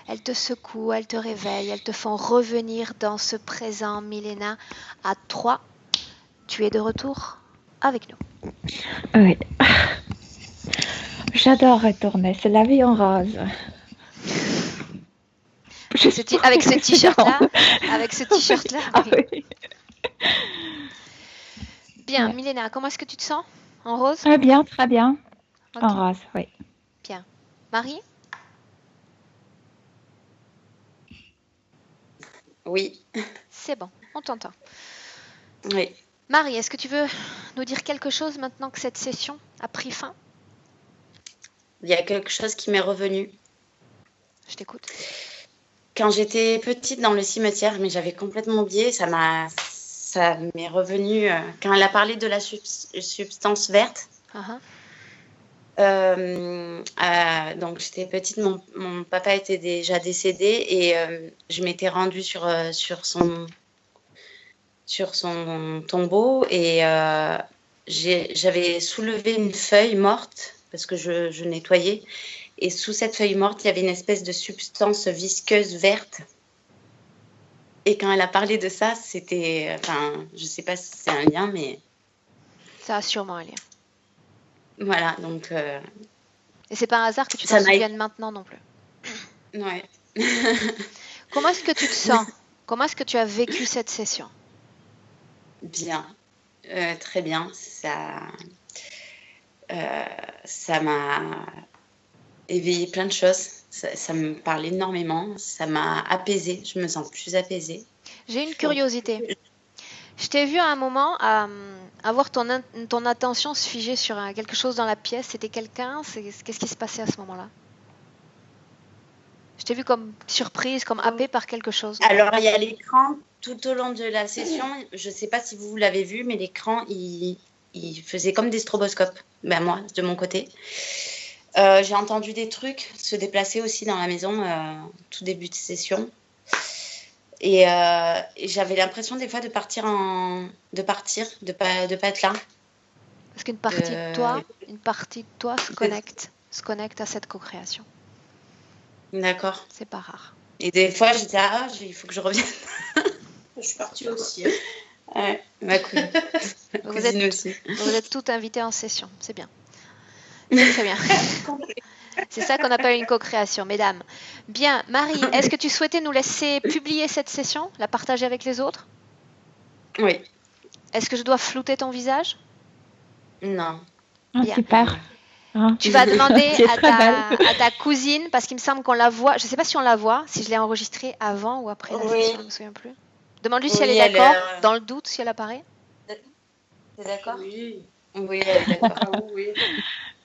Elles te secouent, elles te réveillent, elles te font revenir dans ce présent millénaire. À 3, tu es de retour avec nous. Oui. J'adore retourner, c'est la vie en rose. Avec ce t-shirt-là, avec ce t-shirt-là. Ah Oui. oui. Bien, Ouais. Milena, comment est-ce que tu te sens? En rose? Très bien, très bien. Ok. En rose, oui. Bien. Marie? Oui, C'est bon, on t'entend. oui. Marie, est-ce que tu veux nous dire quelque chose maintenant que cette session a pris fin? Il y a quelque chose qui m'est revenu. Je t'écoute. Quand j'étais petite dans le cimetière, mais j'avais complètement oublié, ça m'est revenu quand elle a parlé de la substance verte. Donc j'étais petite, mon papa était déjà décédé et je m'étais rendue sur son tombeau et j'avais soulevé une feuille morte parce que je nettoyais. Et sous cette feuille morte, il y avait une espèce de substance visqueuse verte. Et quand elle a parlé de ça, c'était... Enfin, je ne sais pas si c'est un lien, mais... Ça a sûrement un lien. Voilà, donc... Et c'est pas un hasard que tu t'en ça m'a... souviennes maintenant non plus. Ouais. Comment est-ce que tu te sens? Comment est-ce que tu as vécu cette session? Bien. Très bien. Ça m'a éveillé plein de choses. Ça me parle énormément. Ça m'a apaisée. Je me sens plus apaisée. J'ai une curiosité. Je t'ai vu à un moment avoir ton attention se figer sur quelque chose dans la pièce. C'était quelqu'un? Qu'est-ce qui se passait à ce moment-là? Je t'ai vu comme surprise, comme happée par quelque chose. Alors, il y a l'écran tout au long de la session. Je ne sais pas si vous l'avez vu, mais l'écran, il faisait comme des stroboscopes. Ben, moi, de mon côté. J'ai entendu des trucs se déplacer aussi dans la maison, tout début de session. Et j'avais l'impression des fois de pas être là. Parce qu'une partie de toi se connecte à cette co-création. D'accord. C'est pas rare. Et des fois, j'étais il faut que je revienne. Je suis partie aussi. Ouais, ma cousine. Vous êtes toutes invitées en session, c'est bien. C'est très bien. C'est ça qu'on appelle une co-création, mesdames. Bien, Marie, est-ce que tu souhaitais nous laisser publier cette session, la partager avec les autres? Oui. Est-ce que je dois flouter ton visage? Non. Ah, Bien. super. Ah. Tu vas demander C'est très belle. à ta cousine, parce qu'il me semble qu'on la voit. Je ne sais pas si on la voit, si je l'ai enregistrée avant ou après la session, je ne me souviens plus. Demande-lui si elle est d'accord, dans le doute, si elle apparaît. T'es d'accord? Oui. Oui, elle est d'accord. Ah oui.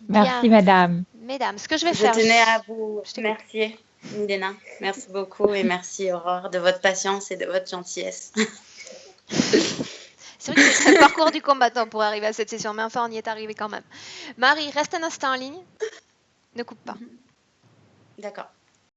Merci, Bien. madame. Mesdames, ce que je vais Je faire... tenais à vous remercier, Milena. Merci beaucoup et merci, Aurore, de votre patience et de votre gentillesse. C'est vrai que c'est le parcours du combattant pour arriver à cette session, mais enfin, on y est arrivé quand même. Marie, reste un instant en ligne. Ne coupe pas. D'accord.